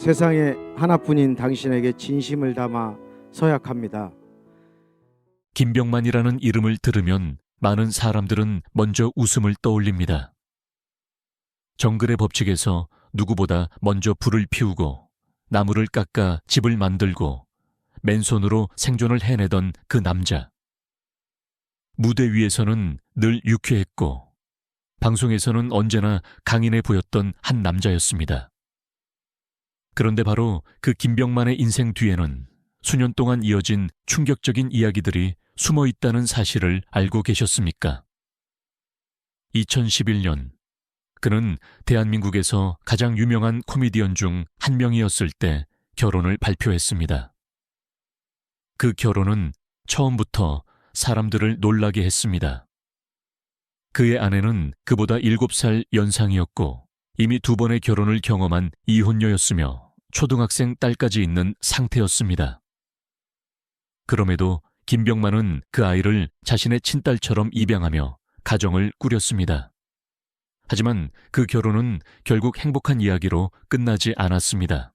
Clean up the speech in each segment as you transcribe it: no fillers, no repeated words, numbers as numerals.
세상에 하나뿐인 당신에게 진심을 담아 서약합니다. 김병만이라는 이름을 들으면 많은 사람들은 먼저 웃음을 떠올립니다. 정글의 법칙에서 누구보다 먼저 불을 피우고 나무를 깎아 집을 만들고 맨손으로 생존을 해내던 그 남자. 무대 위에서는 늘 유쾌했고 방송에서는 언제나 강인해 보였던 한 남자였습니다. 그런데 바로 그 김병만의 인생 뒤에는 수년 동안 이어진 충격적인 이야기들이 숨어 있다는 사실을 알고 계셨습니까? 2011년, 그는 대한민국에서 가장 유명한 코미디언 중 한 명이었을 때 결혼을 발표했습니다. 그 결혼은 처음부터 사람들을 놀라게 했습니다. 그의 아내는 그보다 7살 연상이었고 이미 2번의 결혼을 경험한 이혼녀였으며 초등학생 딸까지 있는 상태였습니다. 그럼에도 김병만은 그 아이를 자신의 친딸처럼 입양하며 가정을 꾸렸습니다. 하지만 그 결혼은 결국 행복한 이야기로 끝나지 않았습니다.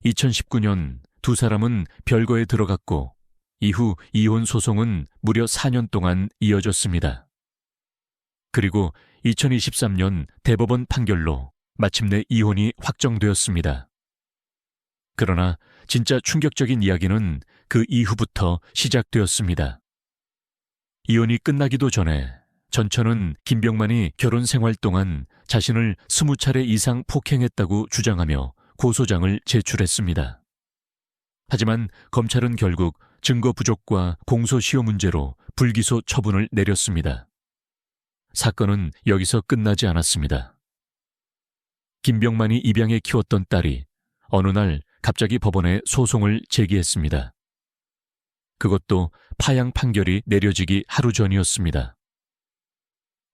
2019년 두 사람은 별거에 들어갔고 이후 이혼 소송은 무려 4년 동안 이어졌습니다. 그리고 2023년 대법원 판결로 마침내 이혼이 확정되었습니다. 그러나 진짜 충격적인 이야기는 그 이후부터 시작되었습니다. 이혼이 끝나기도 전에 전처는 김병만이 결혼 생활 동안 자신을 20차례 이상 폭행했다고 주장하며 고소장을 제출했습니다. 하지만 검찰은 결국 증거 부족과 공소시효 문제로 불기소 처분을 내렸습니다. 사건은 여기서 끝나지 않았습니다. 김병만이 입양해 키웠던 딸이 어느 날 갑자기 법원에 소송을 제기했습니다. 그것도 파양 판결이 내려지기 하루 전이었습니다.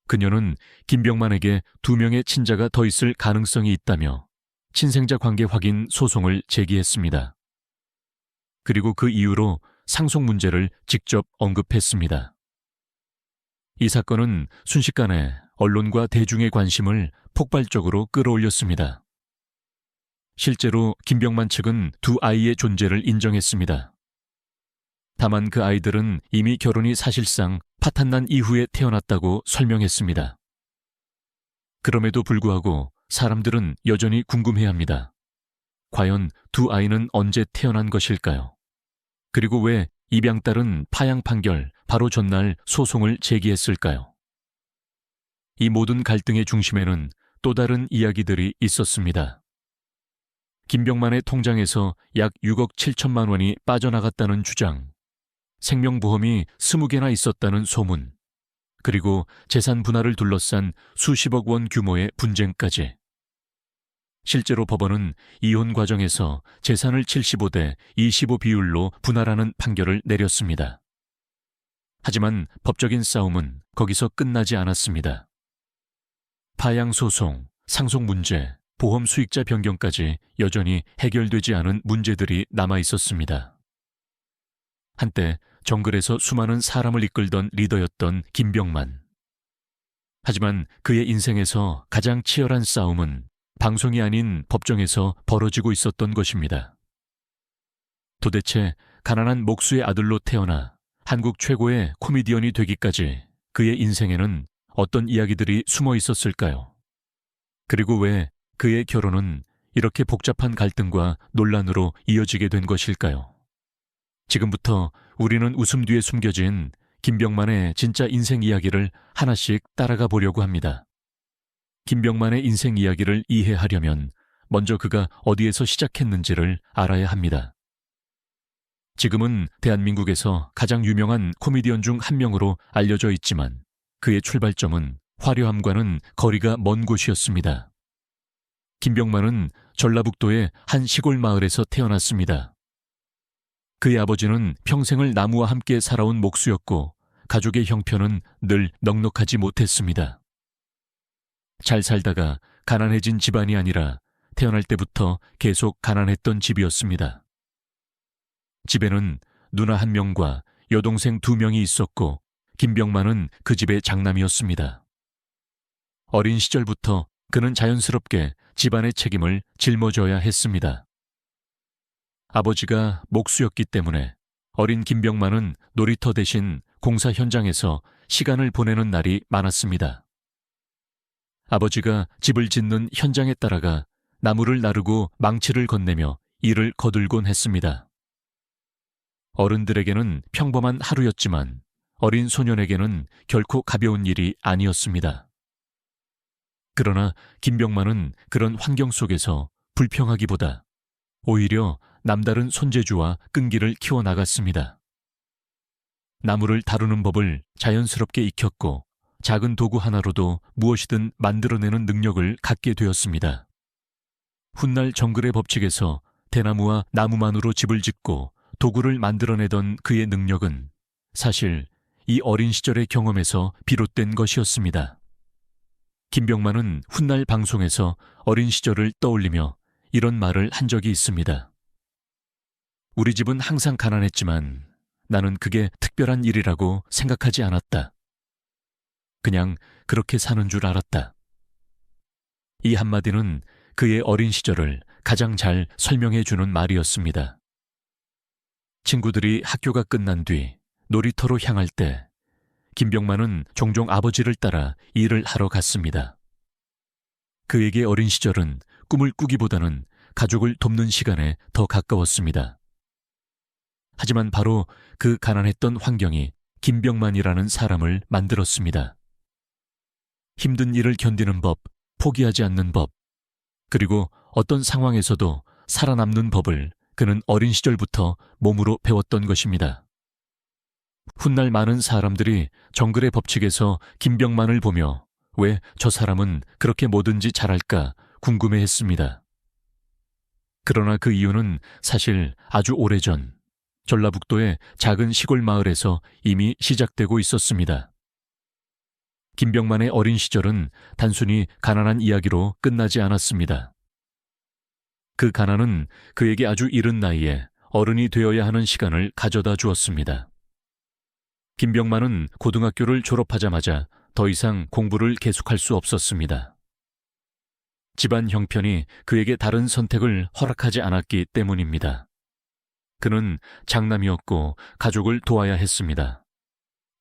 그녀는 김병만에게 2명의 친자가 더 있을 가능성이 있다며 친생자 관계 확인 소송을 제기했습니다. 그리고 그 이후로 상속 문제를 직접 언급했습니다. 이 사건은 순식간에 언론과 대중의 관심을 폭발적으로 끌어올렸습니다. 실제로 김병만 측은 2 아이의 존재를 인정했습니다. 다만 그 아이들은 이미 결혼이 사실상 파탄난 이후에 태어났다고 설명했습니다. 그럼에도 불구하고 사람들은 여전히 궁금해합니다. 과연 2 아이는 언제 태어난 것일까요? 그리고 왜 입양딸은 파양 판결 바로 전날 소송을 제기했을까요? 이 모든 갈등의 중심에는 또 다른 이야기들이 있었습니다. 김병만의 통장에서 약 6억 7천만 원이 빠져나갔다는 주장, 생명보험이 20개나 있었다는 소문, 그리고 재산 분할을 둘러싼 수십억 원 규모의 분쟁까지. 실제로 법원은 이혼 과정에서 재산을 75대 25 비율로 분할하는 판결을 내렸습니다. 하지만 법적인 싸움은 거기서 끝나지 않았습니다. 파양 소송, 상속 문제, 보험 수익자 변경까지 여전히 해결되지 않은 문제들이 남아 있었습니다. 한때 정글에서 수많은 사람을 이끌던 리더였던 김병만. 하지만 그의 인생에서 가장 치열한 싸움은 방송이 아닌 법정에서 벌어지고 있었던 것입니다. 도대체 가난한 목수의 아들로 태어나 한국 최고의 코미디언이 되기까지 그의 인생에는 어떤 이야기들이 숨어 있었을까요? 그리고 왜 그의 결혼은 이렇게 복잡한 갈등과 논란으로 이어지게 된 것일까요? 지금부터 우리는 웃음 뒤에 숨겨진 김병만의 진짜 인생 이야기를 하나씩 따라가 보려고 합니다. 김병만의 인생 이야기를 이해하려면 먼저 그가 어디에서 시작했는지를 알아야 합니다. 지금은 대한민국에서 가장 유명한 코미디언 중 한 명으로 알려져 있지만 그의 출발점은 화려함과는 거리가 먼 곳이었습니다. 김병만은 전라북도의 한 시골 마을에서 태어났습니다. 그의 아버지는 평생을 나무와 함께 살아온 목수였고 가족의 형편은 늘 넉넉하지 못했습니다. 잘 살다가 가난해진 집안이 아니라 태어날 때부터 계속 가난했던 집이었습니다. 집에는 누나 1명과 여동생 2명이 있었고 김병만은 그 집의 장남이었습니다. 어린 시절부터 그는 자연스럽게 집안의 책임을 짊어져야 했습니다. 아버지가 목수였기 때문에 어린 김병만은 놀이터 대신 공사 현장에서 시간을 보내는 날이 많았습니다. 아버지가 집을 짓는 현장에 따라가 나무를 나르고 망치를 건네며 일을 거들곤 했습니다. 어른들에게는 평범한 하루였지만 어린 소년에게는 결코 가벼운 일이 아니었습니다. 그러나 김병만은 그런 환경 속에서 불평하기보다 오히려 남다른 손재주와 끈기를 키워나갔습니다. 나무를 다루는 법을 자연스럽게 익혔고 작은 도구 하나로도 무엇이든 만들어내는 능력을 갖게 되었습니다. 훗날 정글의 법칙에서 대나무와 나무만으로 집을 짓고 도구를 만들어내던 그의 능력은 사실 이 어린 시절의 경험에서 비롯된 것이었습니다. 김병만은 훗날 방송에서 어린 시절을 떠올리며 이런 말을 한 적이 있습니다. 우리 집은 항상 가난했지만 나는 그게 특별한 일이라고 생각하지 않았다. 그냥 그렇게 사는 줄 알았다. 이 한마디는 그의 어린 시절을 가장 잘 설명해 주는 말이었습니다. 친구들이 학교가 끝난 뒤 놀이터로 향할 때 김병만은 종종 아버지를 따라 일을 하러 갔습니다. 그에게 어린 시절은 꿈을 꾸기보다는 가족을 돕는 시간에 더 가까웠습니다. 하지만 바로 그 가난했던 환경이 김병만이라는 사람을 만들었습니다. 힘든 일을 견디는 법, 포기하지 않는 법, 그리고 어떤 상황에서도 살아남는 법을 그는 어린 시절부터 몸으로 배웠던 것입니다. 훗날 많은 사람들이 정글의 법칙에서 김병만을 보며 왜 저 사람은 그렇게 뭐든지 잘할까 궁금해했습니다. 그러나 그 이유는 사실 아주 오래전 전라북도의 작은 시골 마을에서 이미 시작되고 있었습니다. 김병만의 어린 시절은 단순히 가난한 이야기로 끝나지 않았습니다. 그 가난은 그에게 아주 이른 나이에 어른이 되어야 하는 시간을 가져다 주었습니다. 김병만은 고등학교를 졸업하자마자 더 이상 공부를 계속할 수 없었습니다. 집안 형편이 그에게 다른 선택을 허락하지 않았기 때문입니다. 그는 장남이었고 가족을 도와야 했습니다.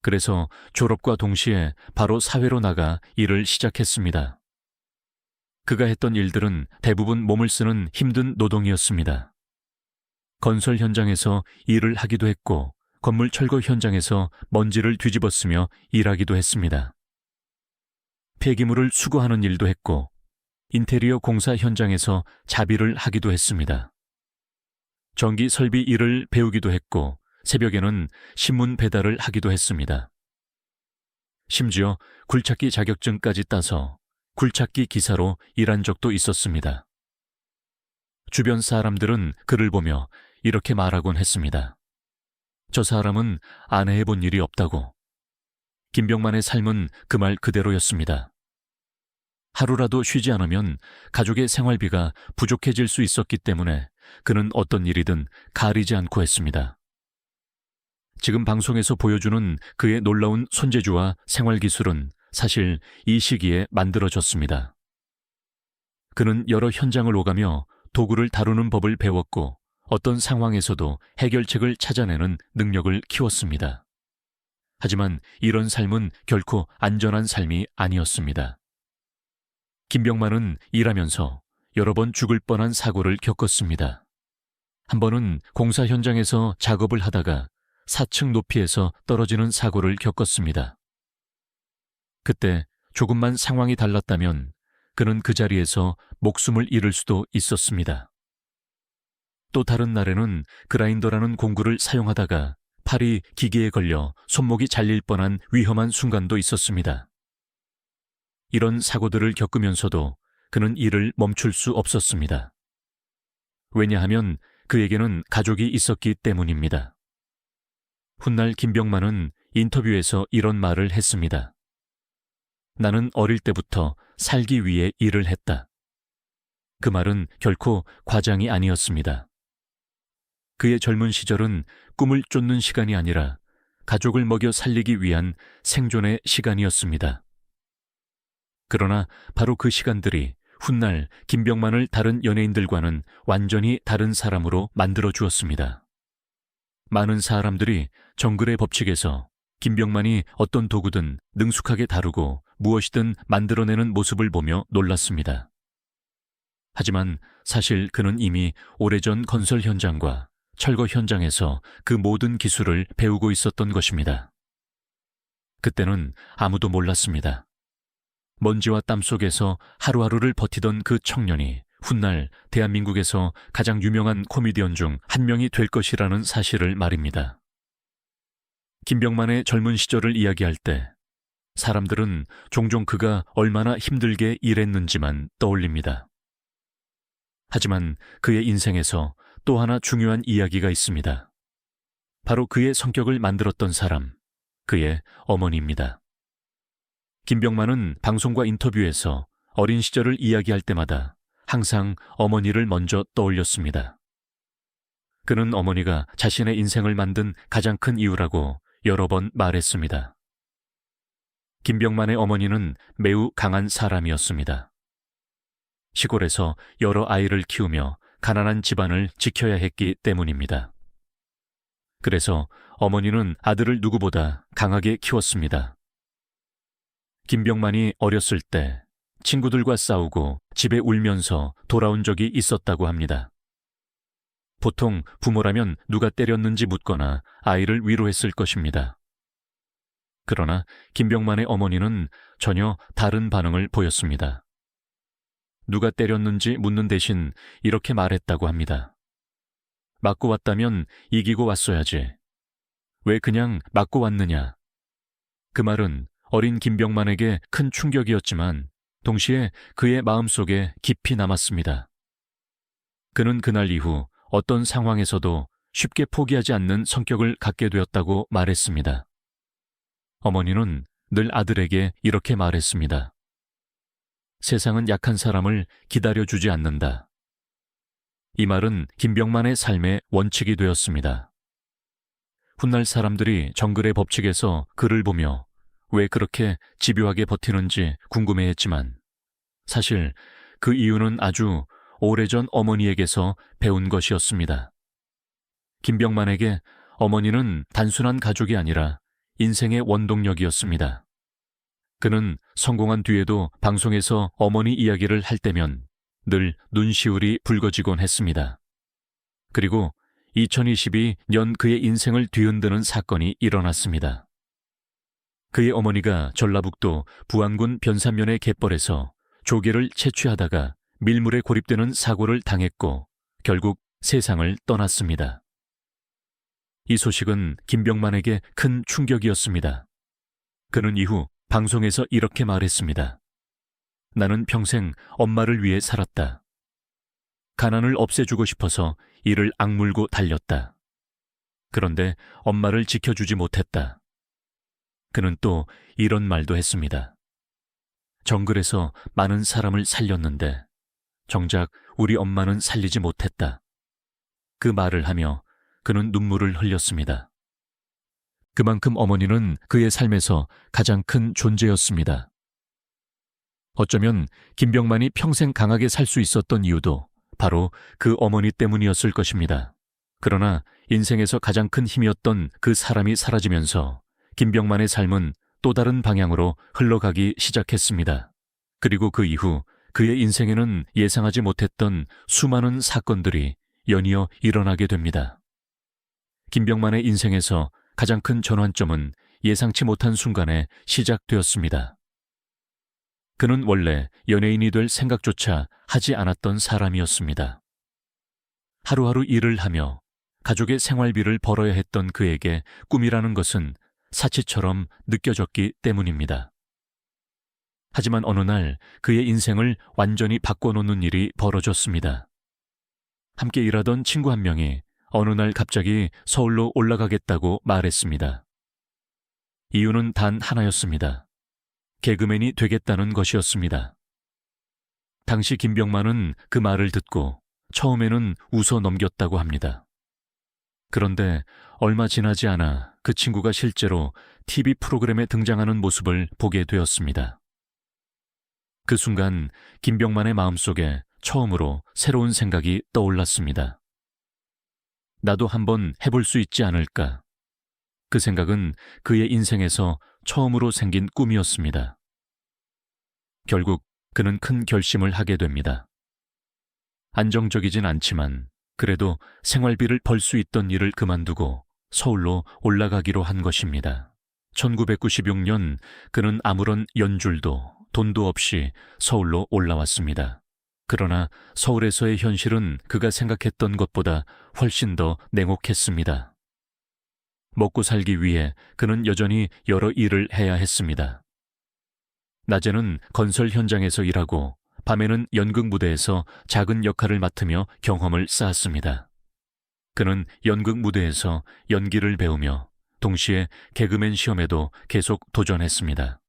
그래서 졸업과 동시에 바로 사회로 나가 일을 시작했습니다. 그가 했던 일들은 대부분 몸을 쓰는 힘든 노동이었습니다. 건설 현장에서 일을 하기도 했고 건물 철거 현장에서 먼지를 뒤집어쓰며 일하기도 했습니다. 폐기물을 수거하는 일도 했고 인테리어 공사 현장에서 자비를 하기도 했습니다. 전기 설비 일을 배우기도 했고 새벽에는 신문 배달을 하기도 했습니다. 심지어 굴착기 자격증까지 따서 굴착기 기사로 일한 적도 있었습니다. 주변 사람들은 그를 보며 이렇게 말하곤 했습니다. 저 사람은 안 해본 일이 없다고. 김병만의 삶은 그 말 그대로였습니다. 하루라도 쉬지 않으면 가족의 생활비가 부족해질 수 있었기 때문에 그는 어떤 일이든 가리지 않고 했습니다. 지금 방송에서 보여주는 그의 놀라운 손재주와 생활기술은 사실 이 시기에 만들어졌습니다. 그는 여러 현장을 오가며 도구를 다루는 법을 배웠고 어떤 상황에서도 해결책을 찾아내는 능력을 키웠습니다. 하지만 이런 삶은 결코 안전한 삶이 아니었습니다. 김병만은 일하면서 여러 번 죽을 뻔한 사고를 겪었습니다. 한 번은 공사 현장에서 작업을 하다가 4층 높이에서 떨어지는 사고를 겪었습니다. 그때 조금만 상황이 달랐다면 그는 그 자리에서 목숨을 잃을 수도 있었습니다. 또 다른 날에는 그라인더라는 공구를 사용하다가 팔이 기계에 걸려 손목이 잘릴 뻔한 위험한 순간도 있었습니다. 이런 사고들을 겪으면서도 그는 일을 멈출 수 없었습니다. 왜냐하면 그에게는 가족이 있었기 때문입니다. 훗날 김병만은 인터뷰에서 이런 말을 했습니다. 나는 어릴 때부터 살기 위해 일을 했다. 그 말은 결코 과장이 아니었습니다. 그의 젊은 시절은 꿈을 쫓는 시간이 아니라 가족을 먹여 살리기 위한 생존의 시간이었습니다. 그러나 바로 그 시간들이 훗날 김병만을 다른 연예인들과는 완전히 다른 사람으로 만들어 주었습니다. 많은 사람들이 정글의 법칙에서 김병만이 어떤 도구든 능숙하게 다루고 무엇이든 만들어내는 모습을 보며 놀랐습니다. 하지만 사실 그는 이미 오래전 건설 현장과 철거 현장에서 그 모든 기술을 배우고 있었던 것입니다. 그때는 아무도 몰랐습니다. 먼지와 땀 속에서 하루하루를 버티던 그 청년이 훗날 대한민국에서 가장 유명한 코미디언 중 한 명이 될 것이라는 사실을 말입니다. 김병만의 젊은 시절을 이야기할 때 사람들은 종종 그가 얼마나 힘들게 일했는지만 떠올립니다. 하지만 그의 인생에서 또 하나 중요한 이야기가 있습니다. 바로 그의 성격을 만들었던 사람, 그의 어머니입니다. 김병만은 방송과 인터뷰에서 어린 시절을 이야기할 때마다 항상 어머니를 먼저 떠올렸습니다. 그는 어머니가 자신의 인생을 만든 가장 큰 이유라고 여러 번 말했습니다. 김병만의 어머니는 매우 강한 사람이었습니다. 시골에서 여러 아이를 키우며 가난한 집안을 지켜야 했기 때문입니다. 그래서 어머니는 아들을 누구보다 강하게 키웠습니다. 김병만이 어렸을 때 친구들과 싸우고 집에 울면서 돌아온 적이 있었다고 합니다. 보통 부모라면 누가 때렸는지 묻거나 아이를 위로했을 것입니다. 그러나 김병만의 어머니는 전혀 다른 반응을 보였습니다. 누가 때렸는지 묻는 대신 이렇게 말했다고 합니다. 맞고 왔다면 이기고 왔어야지. 왜 그냥 맞고 왔느냐? 그 말은 어린 김병만에게 큰 충격이었지만 동시에 그의 마음속에 깊이 남았습니다. 그는 그날 이후 어떤 상황에서도 쉽게 포기하지 않는 성격을 갖게 되었다고 말했습니다. 어머니는 늘 아들에게 이렇게 말했습니다. 세상은 약한 사람을 기다려주지 않는다. 이 말은 김병만의 삶의 원칙이 되었습니다. 훗날 사람들이 정글의 법칙에서 그를 보며 왜 그렇게 집요하게 버티는지 궁금해했지만 사실 그 이유는 아주 오래전 어머니에게서 배운 것이었습니다. 김병만에게 어머니는 단순한 가족이 아니라 인생의 원동력이었습니다. 그는 성공한 뒤에도 방송에서 어머니 이야기를 할 때면 늘 눈시울이 붉어지곤 했습니다. 그리고 2022년 그의 인생을 뒤흔드는 사건이 일어났습니다. 그의 어머니가 전라북도 부안군 변산면의 갯벌에서 조개를 채취하다가 밀물에 고립되는 사고를 당했고 결국 세상을 떠났습니다. 이 소식은 김병만에게 큰 충격이었습니다. 그는 이후 방송에서 이렇게 말했습니다. 나는 평생 엄마를 위해 살았다. 가난을 없애주고 싶어서 이를 악물고 달렸다. 그런데 엄마를 지켜주지 못했다. 그는 또 이런 말도 했습니다. 정글에서 많은 사람을 살렸는데 정작 우리 엄마는 살리지 못했다. 그 말을 하며 그는 눈물을 흘렸습니다. 그만큼 어머니는 그의 삶에서 가장 큰 존재였습니다. 어쩌면 김병만이 평생 강하게 살 수 있었던 이유도 바로 그 어머니 때문이었을 것입니다. 그러나 인생에서 가장 큰 힘이었던 그 사람이 사라지면서 김병만의 삶은 또 다른 방향으로 흘러가기 시작했습니다. 그리고 그 이후 그의 인생에는 예상하지 못했던 수많은 사건들이 연이어 일어나게 됩니다. 김병만의 인생에서 가장 큰 전환점은 예상치 못한 순간에 시작되었습니다. 그는 원래 연예인이 될 생각조차 하지 않았던 사람이었습니다. 하루하루 일을 하며 가족의 생활비를 벌어야 했던 그에게 꿈이라는 것은 사치처럼 느껴졌기 때문입니다. 하지만 어느 날 그의 인생을 완전히 바꿔놓는 일이 벌어졌습니다. 함께 일하던 친구 한 명이 어느 날 갑자기 서울로 올라가겠다고 말했습니다. 이유는 단 하나였습니다. 개그맨이 되겠다는 것이었습니다. 당시 김병만은 그 말을 듣고 처음에는 웃어 넘겼다고 합니다. 그런데 얼마 지나지 않아 그 친구가 실제로 TV 프로그램에 등장하는 모습을 보게 되었습니다. 그 순간 김병만의 마음속에 처음으로 새로운 생각이 떠올랐습니다. 나도 한번 해볼 수 있지 않을까. 그 생각은 그의 인생에서 처음으로 생긴 꿈이었습니다. 결국 그는 큰 결심을 하게 됩니다. 안정적이진 않지만 그래도 생활비를 벌 수 있던 일을 그만두고 서울로 올라가기로 한 것입니다. 1996년 그는 아무런 연줄도 돈도 없이 서울로 올라왔습니다. 그러나 서울에서의 현실은 그가 생각했던 것보다 훨씬 더 냉혹했습니다. 먹고 살기 위해 그는 여전히 여러 일을 해야 했습니다. 낮에는 건설 현장에서 일하고 밤에는 연극 무대에서 작은 역할을 맡으며 경험을 쌓았습니다. 그는 연극 무대에서 연기를 배우며 동시에 개그맨 시험에도 계속 도전했습니다.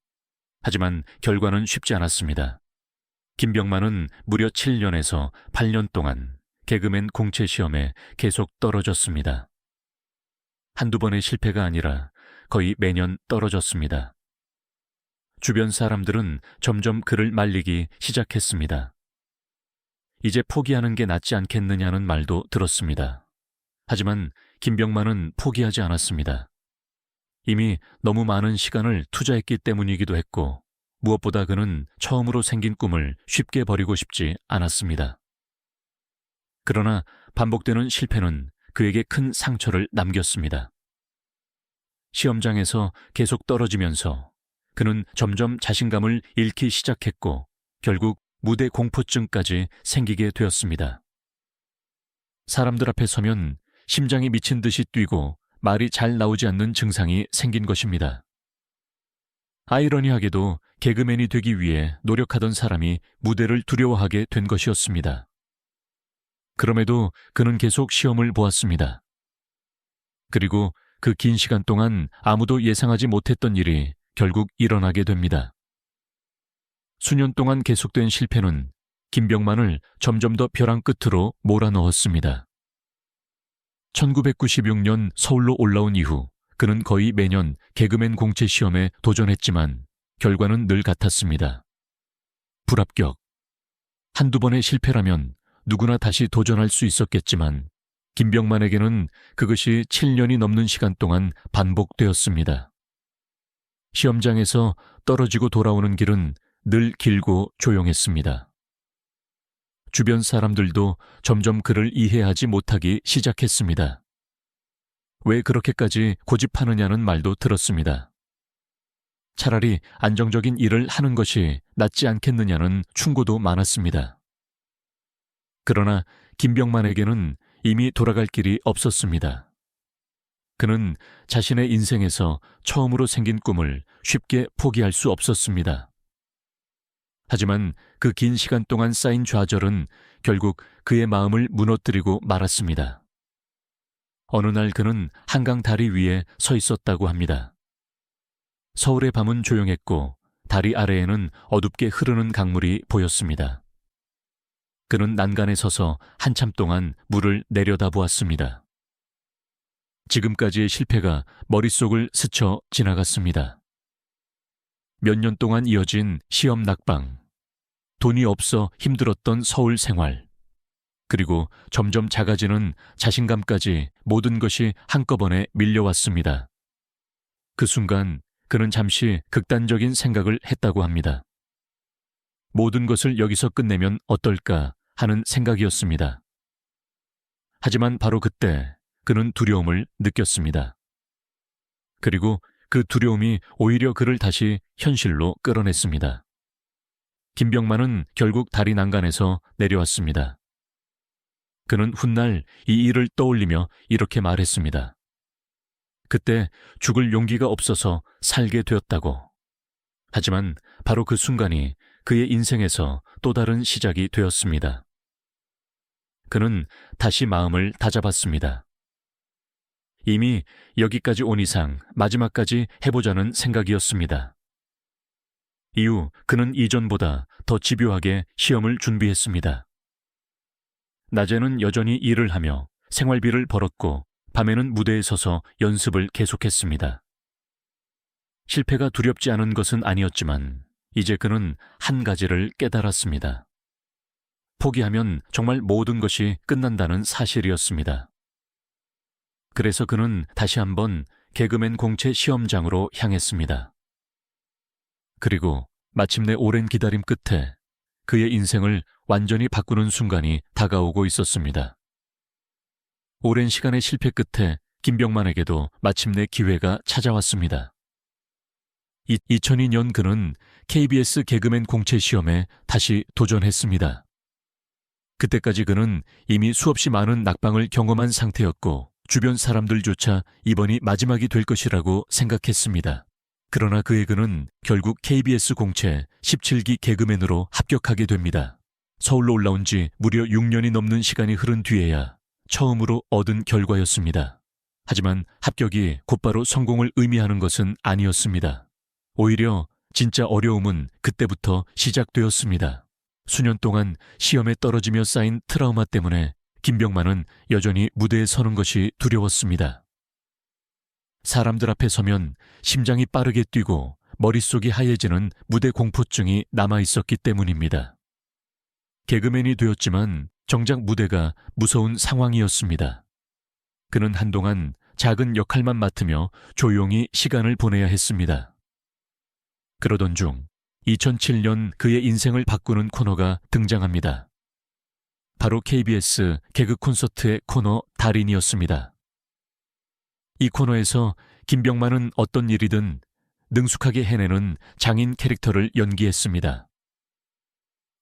하지만 결과는 쉽지 않았습니다. 김병만은 무려 7년에서 8년 동안 개그맨 공채 시험에 계속 떨어졌습니다. 한두 번의 실패가 아니라 거의 매년 떨어졌습니다. 주변 사람들은 점점 그를 말리기 시작했습니다. 이제 포기하는 게 낫지 않겠느냐는 말도 들었습니다. 하지만 김병만은 포기하지 않았습니다. 이미 너무 많은 시간을 투자했기 때문이기도 했고 무엇보다 그는 처음으로 생긴 꿈을 쉽게 버리고 싶지 않았습니다. 그러나 반복되는 실패는 그에게 큰 상처를 남겼습니다. 시험장에서 계속 떨어지면서 그는 점점 자신감을 잃기 시작했고 결국 무대 공포증까지 생기게 되었습니다. 사람들 앞에 서면 심장이 미친 듯이 뛰고 말이 잘 나오지 않는 증상이 생긴 것입니다. 아이러니하게도 개그맨이 되기 위해 노력하던 사람이 무대를 두려워하게 된 것이었습니다. 그럼에도 그는 계속 시험을 보았습니다. 그리고 그 긴 시간 동안 아무도 예상하지 못했던 일이 결국 일어나게 됩니다. 수년 동안 계속된 실패는 김병만을 점점 더 벼랑 끝으로 몰아넣었습니다. 1996년 서울로 올라온 이후 그는 거의 매년 개그맨 공채 시험에 도전했지만 결과는 늘 같았습니다. 불합격. 한두 번의 실패라면 누구나 다시 도전할 수 있었겠지만 김병만에게는 그것이 7년이 넘는 시간 동안 반복되었습니다. 시험장에서 떨어지고 돌아오는 길은 늘 길고 조용했습니다. 주변 사람들도 점점 그를 이해하지 못하기 시작했습니다. 왜 그렇게까지 고집하느냐는 말도 들었습니다. 차라리 안정적인 일을 하는 것이 낫지 않겠느냐는 충고도 많았습니다. 그러나 김병만에게는 이미 돌아갈 길이 없었습니다. 그는 자신의 인생에서 처음으로 생긴 꿈을 쉽게 포기할 수 없었습니다. 하지만 그 긴 시간 동안 쌓인 좌절은 결국 그의 마음을 무너뜨리고 말았습니다. 어느 날 그는 한강 다리 위에 서 있었다고 합니다. 서울의 밤은 조용했고 다리 아래에는 어둡게 흐르는 강물이 보였습니다. 그는 난간에 서서 한참 동안 물을 내려다보았습니다. 지금까지의 실패가 머릿속을 스쳐 지나갔습니다. 몇 년 동안 이어진 시험 낙방, 돈이 없어 힘들었던 서울 생활, 그리고 점점 작아지는 자신감까지 모든 것이 한꺼번에 밀려왔습니다. 그 순간 그는 잠시 극단적인 생각을 했다고 합니다. 모든 것을 여기서 끝내면 어떨까 하는 생각이었습니다. 하지만 바로 그때 그는 두려움을 느꼈습니다. 그리고 그 두려움이 오히려 그를 다시 현실로 끌어냈습니다. 김병만은 결국 다리 난간에서 내려왔습니다. 그는 훗날 이 일을 떠올리며 이렇게 말했습니다. 그때 죽을 용기가 없어서 살게 되었다고. 하지만 바로 그 순간이 그의 인생에서 또 다른 시작이 되었습니다. 그는 다시 마음을 다잡았습니다. 이미 여기까지 온 이상 마지막까지 해보자는 생각이었습니다. 이후 그는 이전보다 더 집요하게 시험을 준비했습니다. 낮에는 여전히 일을 하며 생활비를 벌었고 밤에는 무대에 서서 연습을 계속했습니다. 실패가 두렵지 않은 것은 아니었지만 이제 그는 한 가지를 깨달았습니다. 포기하면 정말 모든 것이 끝난다는 사실이었습니다. 그래서 그는 다시 한번 개그맨 공채 시험장으로 향했습니다. 그리고 마침내 오랜 기다림 끝에 그의 인생을 완전히 바꾸는 순간이 다가오고 있었습니다. 오랜 시간의 실패 끝에 김병만에게도 마침내 기회가 찾아왔습니다. 2002년 그는 KBS 개그맨 공채 시험에 다시 도전했습니다. 그때까지 그는 이미 수없이 많은 낙방을 경험한 상태였고 주변 사람들조차 이번이 마지막이 될 것이라고 생각했습니다. 그러나 그는 결국 KBS 공채 17기 개그맨으로 합격하게 됩니다. 서울로 올라온 지 무려 6년이 넘는 시간이 흐른 뒤에야 처음으로 얻은 결과였습니다. 하지만 합격이 곧바로 성공을 의미하는 것은 아니었습니다. 오히려 진짜 어려움은 그때부터 시작되었습니다. 수년 동안 시험에 떨어지며 쌓인 트라우마 때문에 김병만은 여전히 무대에 서는 것이 두려웠습니다. 사람들 앞에 서면 심장이 빠르게 뛰고 머릿속이 하얘지는 무대 공포증이 남아있었기 때문입니다. 개그맨이 되었지만 정작 무대가 무서운 상황이었습니다. 그는 한동안 작은 역할만 맡으며 조용히 시간을 보내야 했습니다. 그러던 중 2007년 그의 인생을 바꾸는 코너가 등장합니다. 바로 KBS 개그 콘서트의 코너 달인이었습니다. 이 코너에서 김병만은 어떤 일이든 능숙하게 해내는 장인 캐릭터를 연기했습니다.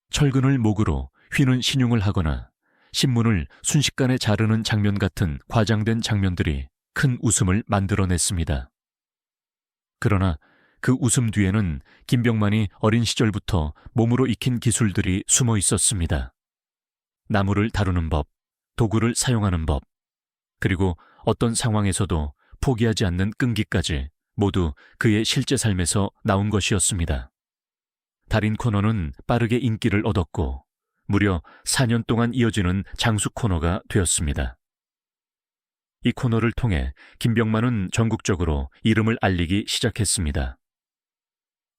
철근을 목으로 휘는 신용을 하거나 신문을 순식간에 자르는 장면 같은 과장된 장면들이 큰 웃음을 만들어냈습니다. 그러나 그 웃음 뒤에는 김병만이 어린 시절부터 몸으로 익힌 기술들이 숨어 있었습니다. 나무를 다루는 법, 도구를 사용하는 법, 그리고 어떤 상황에서도 포기하지 않는 끈기까지 모두 그의 실제 삶에서 나온 것이었습니다. 달인 코너는 빠르게 인기를 얻었고 무려 4년 동안 이어지는 장수 코너가 되었습니다. 이 코너를 통해 김병만은 전국적으로 이름을 알리기 시작했습니다.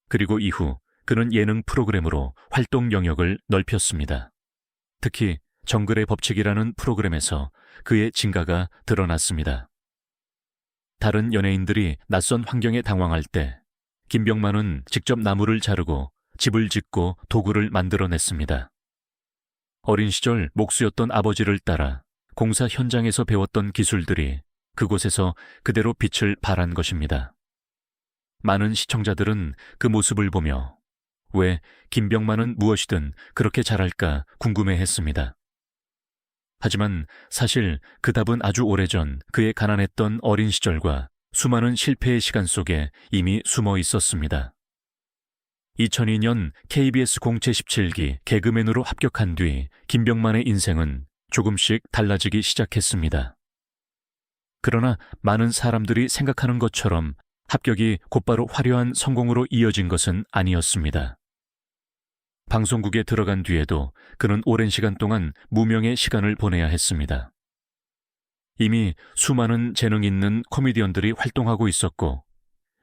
그리고 이후 그는 예능 프로그램으로 활동 영역을 넓혔습니다. 특히 정글의 법칙이라는 프로그램에서 그의 진가가 드러났습니다. 다른 연예인들이 낯선 환경에 당황할 때 김병만은 직접 나무를 자르고 집을 짓고 도구를 만들어냈습니다. 어린 시절 목수였던 아버지를 따라 공사 현장에서 배웠던 기술들이 그곳에서 그대로 빛을 발한 것입니다. 많은 시청자들은 그 모습을 보며 왜 김병만은 무엇이든 그렇게 잘할까 궁금해했습니다. 하지만 사실 그 답은 아주 오래전 그의 가난했던 어린 시절과 수많은 실패의 시간 속에 이미 숨어 있었습니다. 2002년 KBS 공채 17기 개그맨으로 합격한 뒤 김병만의 인생은 조금씩 달라지기 시작했습니다. 그러나 많은 사람들이 생각하는 것처럼 합격이 곧바로 화려한 성공으로 이어진 것은 아니었습니다. 방송국에 들어간 뒤에도 그는 오랜 시간 동안 무명의 시간을 보내야 했습니다. 이미 수많은 재능 있는 코미디언들이 활동하고 있었고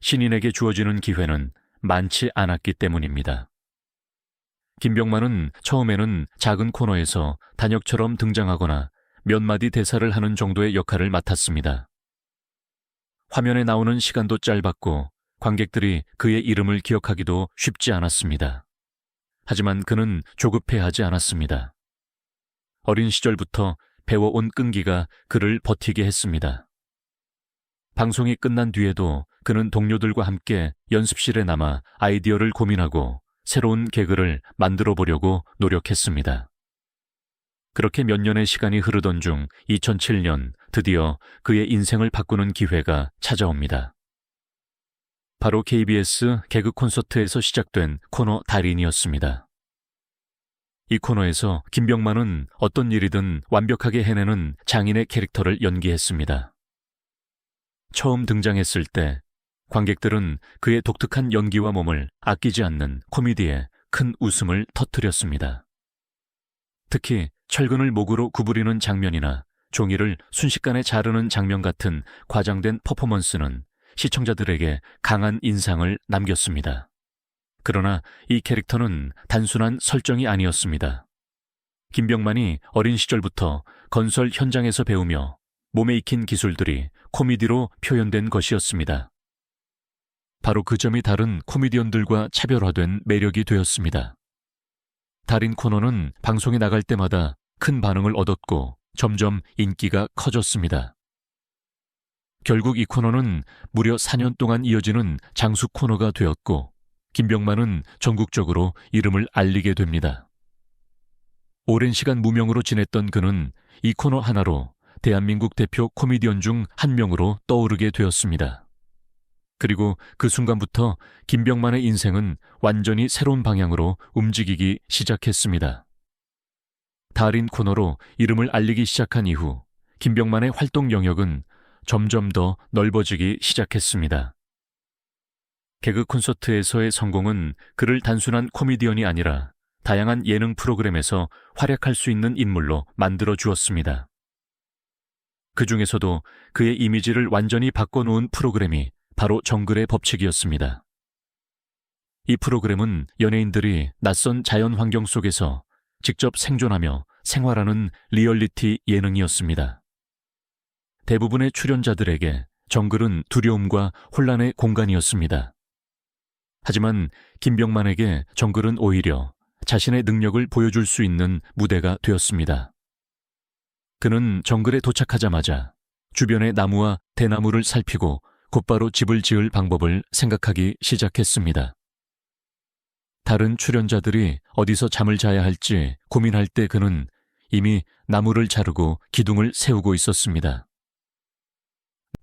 신인에게 주어지는 기회는 많지 않았기 때문입니다. 김병만은 처음에는 작은 코너에서 단역처럼 등장하거나 몇 마디 대사를 하는 정도의 역할을 맡았습니다. 화면에 나오는 시간도 짧았고 관객들이 그의 이름을 기억하기도 쉽지 않았습니다. 하지만 그는 조급해하지 않았습니다. 어린 시절부터 배워온 끈기가 그를 버티게 했습니다. 방송이 끝난 뒤에도 그는 동료들과 함께 연습실에 남아 아이디어를 고민하고 새로운 개그를 만들어 보려고 노력했습니다. 그렇게 몇 년의 시간이 흐르던 중 2007년 드디어 그의 인생을 바꾸는 기회가 찾아옵니다. 바로 KBS 개그 콘서트에서 시작된 코너 달인이었습니다. 이 코너에서 김병만은 어떤 일이든 완벽하게 해내는 장인의 캐릭터를 연기했습니다. 처음 등장했을 때 관객들은 그의 독특한 연기와 몸을 아끼지 않는 코미디에 큰 웃음을 터뜨렸습니다. 특히 철근을 목으로 구부리는 장면이나 종이를 순식간에 자르는 장면 같은 과장된 퍼포먼스는 시청자들에게 강한 인상을 남겼습니다. 그러나 이 캐릭터는 단순한 설정이 아니었습니다. 김병만이 어린 시절부터 건설 현장에서 배우며 몸에 익힌 기술들이 코미디로 표현된 것이었습니다. 바로 그 점이 다른 코미디언들과 차별화된 매력이 되었습니다. 달인 코너는 방송에 나갈 때마다 큰 반응을 얻었고 점점 인기가 커졌습니다. 결국 이 코너는 무려 4년 동안 이어지는 장수 코너가 되었고 김병만은 전국적으로 이름을 알리게 됩니다. 오랜 시간 무명으로 지냈던 그는 이 코너 하나로 대한민국 대표 코미디언 중 한 명으로 떠오르게 되었습니다. 그리고 그 순간부터 김병만의 인생은 완전히 새로운 방향으로 움직이기 시작했습니다. 달인 코너로 이름을 알리기 시작한 이후 김병만의 활동 영역은 점점 더 넓어지기 시작했습니다. 개그 콘서트에서의 성공은 그를 단순한 코미디언이 아니라 다양한 예능 프로그램에서 활약할 수 있는 인물로 만들어 주었습니다. 그 중에서도 그의 이미지를 완전히 바꿔놓은 프로그램이 바로 정글의 법칙이었습니다. 이 프로그램은 연예인들이 낯선 자연 환경 속에서 직접 생존하며 생활하는 리얼리티 예능이었습니다. 대부분의 출연자들에게 정글은 두려움과 혼란의 공간이었습니다. 하지만 김병만에게 정글은 오히려 자신의 능력을 보여줄 수 있는 무대가 되었습니다. 그는 정글에 도착하자마자 주변의 나무와 대나무를 살피고 곧바로 집을 지을 방법을 생각하기 시작했습니다. 다른 출연자들이 어디서 잠을 자야 할지 고민할 때 그는 이미 나무를 자르고 기둥을 세우고 있었습니다.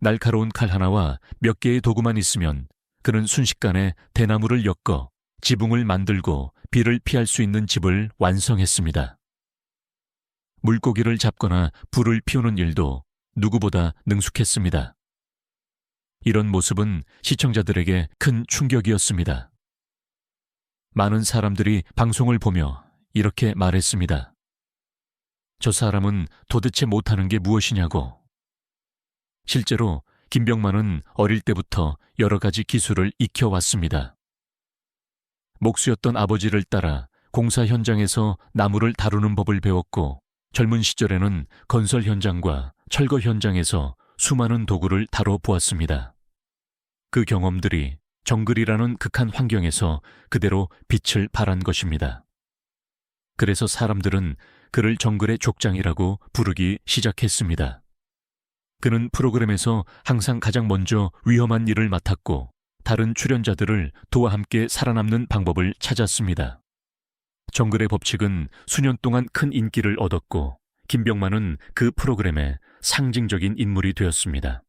날카로운 칼 하나와 몇 개의 도구만 있으면 그는 순식간에 대나무를 엮어 지붕을 만들고 비를 피할 수 있는 집을 완성했습니다. 물고기를 잡거나 불을 피우는 일도 누구보다 능숙했습니다. 이런 모습은 시청자들에게 큰 충격이었습니다. 많은 사람들이 방송을 보며 이렇게 말했습니다. 저 사람은 도대체 못하는 게 무엇이냐고. 실제로 김병만은 어릴 때부터 여러 가지 기술을 익혀왔습니다. 목수였던 아버지를 따라 공사 현장에서 나무를 다루는 법을 배웠고 젊은 시절에는 건설 현장과 철거 현장에서 수많은 도구를 다뤄보았습니다. 그 경험들이 정글이라는 극한 환경에서 그대로 빛을 발한 것입니다. 그래서 사람들은 그를 정글의 족장이라고 부르기 시작했습니다. 그는 프로그램에서 항상 가장 먼저 위험한 일을 맡았고 다른 출연자들을 도와 함께 살아남는 방법을 찾았습니다. 정글의 법칙은 수년 동안 큰 인기를 얻었고 김병만은 그 프로그램의 상징적인 인물이 되었습니다.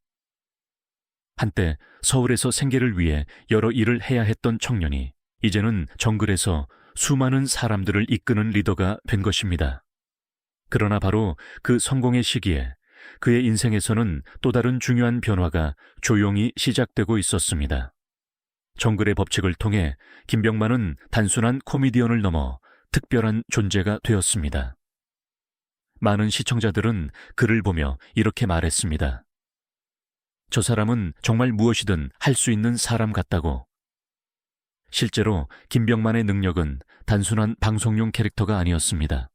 한때 서울에서 생계를 위해 여러 일을 해야 했던 청년이 이제는 정글에서 수많은 사람들을 이끄는 리더가 된 것입니다. 그러나 바로 그 성공의 시기에 그의 인생에서는 또 다른 중요한 변화가 조용히 시작되고 있었습니다. 정글의 법칙을 통해 김병만은 단순한 코미디언을 넘어 특별한 존재가 되었습니다. 많은 시청자들은 그를 보며 이렇게 말했습니다. 저 사람은 정말 무엇이든 할 수 있는 사람 같다고. 실제로 김병만의 능력은 단순한 방송용 캐릭터가 아니었습니다.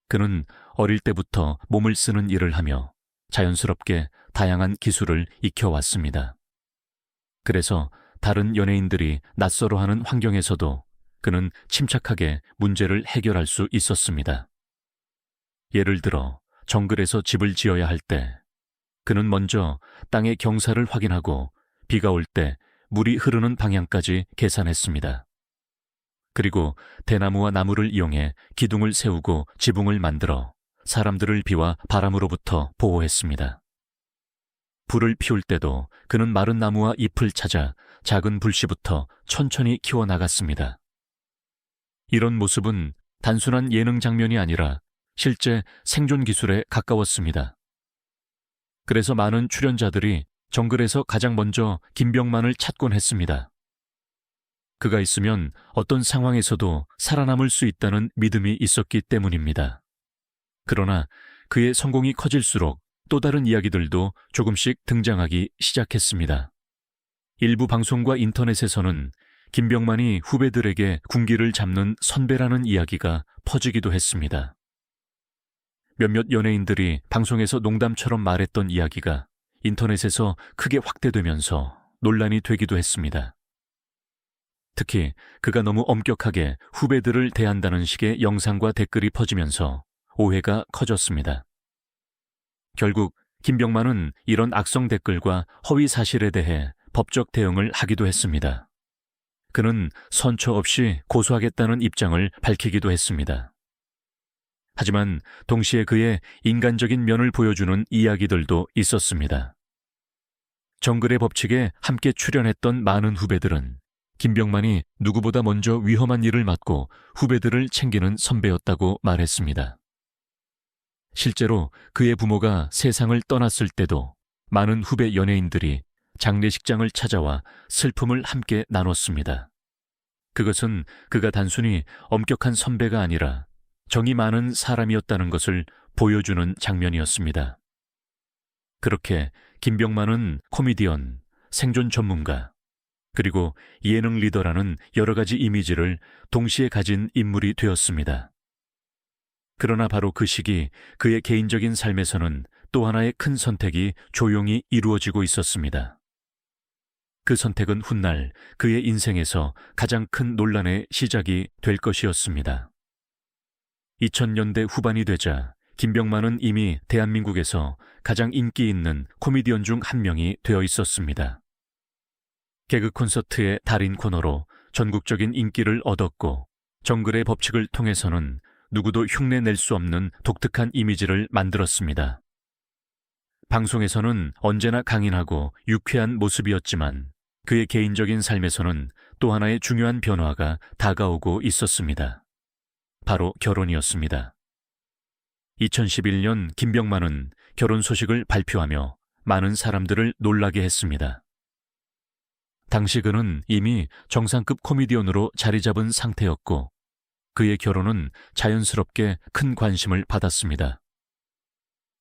그는 어릴 때부터 몸을 쓰는 일을 하며 자연스럽게 다양한 기술을 익혀왔습니다. 그래서 다른 연예인들이 낯설어하는 환경에서도 그는 침착하게 문제를 해결할 수 있었습니다. 예를 들어 정글에서 집을 지어야 할 때 그는 먼저 땅의 경사를 확인하고 비가 올 때 물이 흐르는 방향까지 계산했습니다. 그리고 대나무와 나무를 이용해 기둥을 세우고 지붕을 만들어 사람들을 비와 바람으로부터 보호했습니다. 불을 피울 때도 그는 마른 나무와 잎을 찾아 작은 불씨부터 천천히 키워나갔습니다. 이런 모습은 단순한 예능 장면이 아니라 실제 생존 기술에 가까웠습니다. 그래서 많은 출연자들이 정글에서 가장 먼저 김병만을 찾곤 했습니다. 그가 있으면 어떤 상황에서도 살아남을 수 있다는 믿음이 있었기 때문입니다. 그러나 그의 성공이 커질수록 또 다른 이야기들도 조금씩 등장하기 시작했습니다. 일부 방송과 인터넷에서는 김병만이 후배들에게 군기를 잡는 선배라는 이야기가 퍼지기도 했습니다. 몇몇 연예인들이 방송에서 농담처럼 말했던 이야기가 인터넷에서 크게 확대되면서 논란이 되기도 했습니다. 특히 그가 너무 엄격하게 후배들을 대한다는 식의 영상과 댓글이 퍼지면서 오해가 커졌습니다. 결국 김병만은 이런 악성 댓글과 허위 사실에 대해 법적 대응을 하기도 했습니다. 그는 선처 없이 고소하겠다는 입장을 밝히기도 했습니다. 하지만 동시에 그의 인간적인 면을 보여주는 이야기들도 있었습니다. 정글의 법칙에 함께 출연했던 많은 후배들은 김병만이 누구보다 먼저 위험한 일을 맡고 후배들을 챙기는 선배였다고 말했습니다. 실제로 그의 부모가 세상을 떠났을 때도 많은 후배 연예인들이 장례식장을 찾아와 슬픔을 함께 나눴습니다. 그것은 그가 단순히 엄격한 선배가 아니라 정이 많은 사람이었다는 것을 보여주는 장면이었습니다. 그렇게 김병만은 코미디언, 생존 전문가, 그리고 예능 리더라는 여러 가지 이미지를 동시에 가진 인물이 되었습니다. 그러나 바로 그 시기 그의 개인적인 삶에서는 또 하나의 큰 선택이 조용히 이루어지고 있었습니다. 그 선택은 훗날 그의 인생에서 가장 큰 논란의 시작이 될 것이었습니다. 2000년대 후반이 되자 김병만은 이미 대한민국에서 가장 인기 있는 코미디언 중 한 명이 되어 있었습니다. 개그 콘서트의 달인 코너로 전국적인 인기를 얻었고 정글의 법칙을 통해서는 누구도 흉내낼 수 없는 독특한 이미지를 만들었습니다. 방송에서는 언제나 강인하고 유쾌한 모습이었지만 그의 개인적인 삶에서는 또 하나의 중요한 변화가 다가오고 있었습니다. 바로 결혼이었습니다. 2011년 김병만은 결혼 소식을 발표하며 많은 사람들을 놀라게 했습니다. 당시 그는 이미 정상급 코미디언으로 자리 잡은 상태였고 그의 결혼은 자연스럽게 큰 관심을 받았습니다.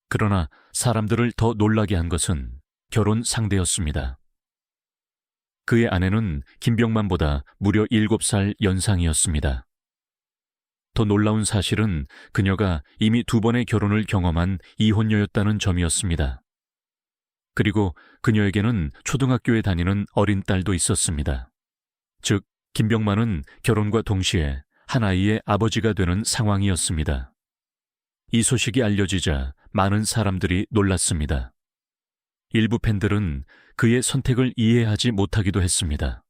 그러나 사람들을 더 놀라게 한 것은 결혼 상대였습니다. 그의 아내는 김병만보다 무려 7살 연상이었습니다. 더 놀라운 사실은 그녀가 이미 2번의 결혼을 경험한 이혼녀였다는 점이었습니다. 그리고 그녀에게는 초등학교에 다니는 어린 딸도 있었습니다. 즉, 김병만은 결혼과 동시에 한 아이의 아버지가 되는 상황이었습니다. 이 소식이 알려지자 많은 사람들이 놀랐습니다. 일부 팬들은 그의 선택을 이해하지 못하기도 했습니다.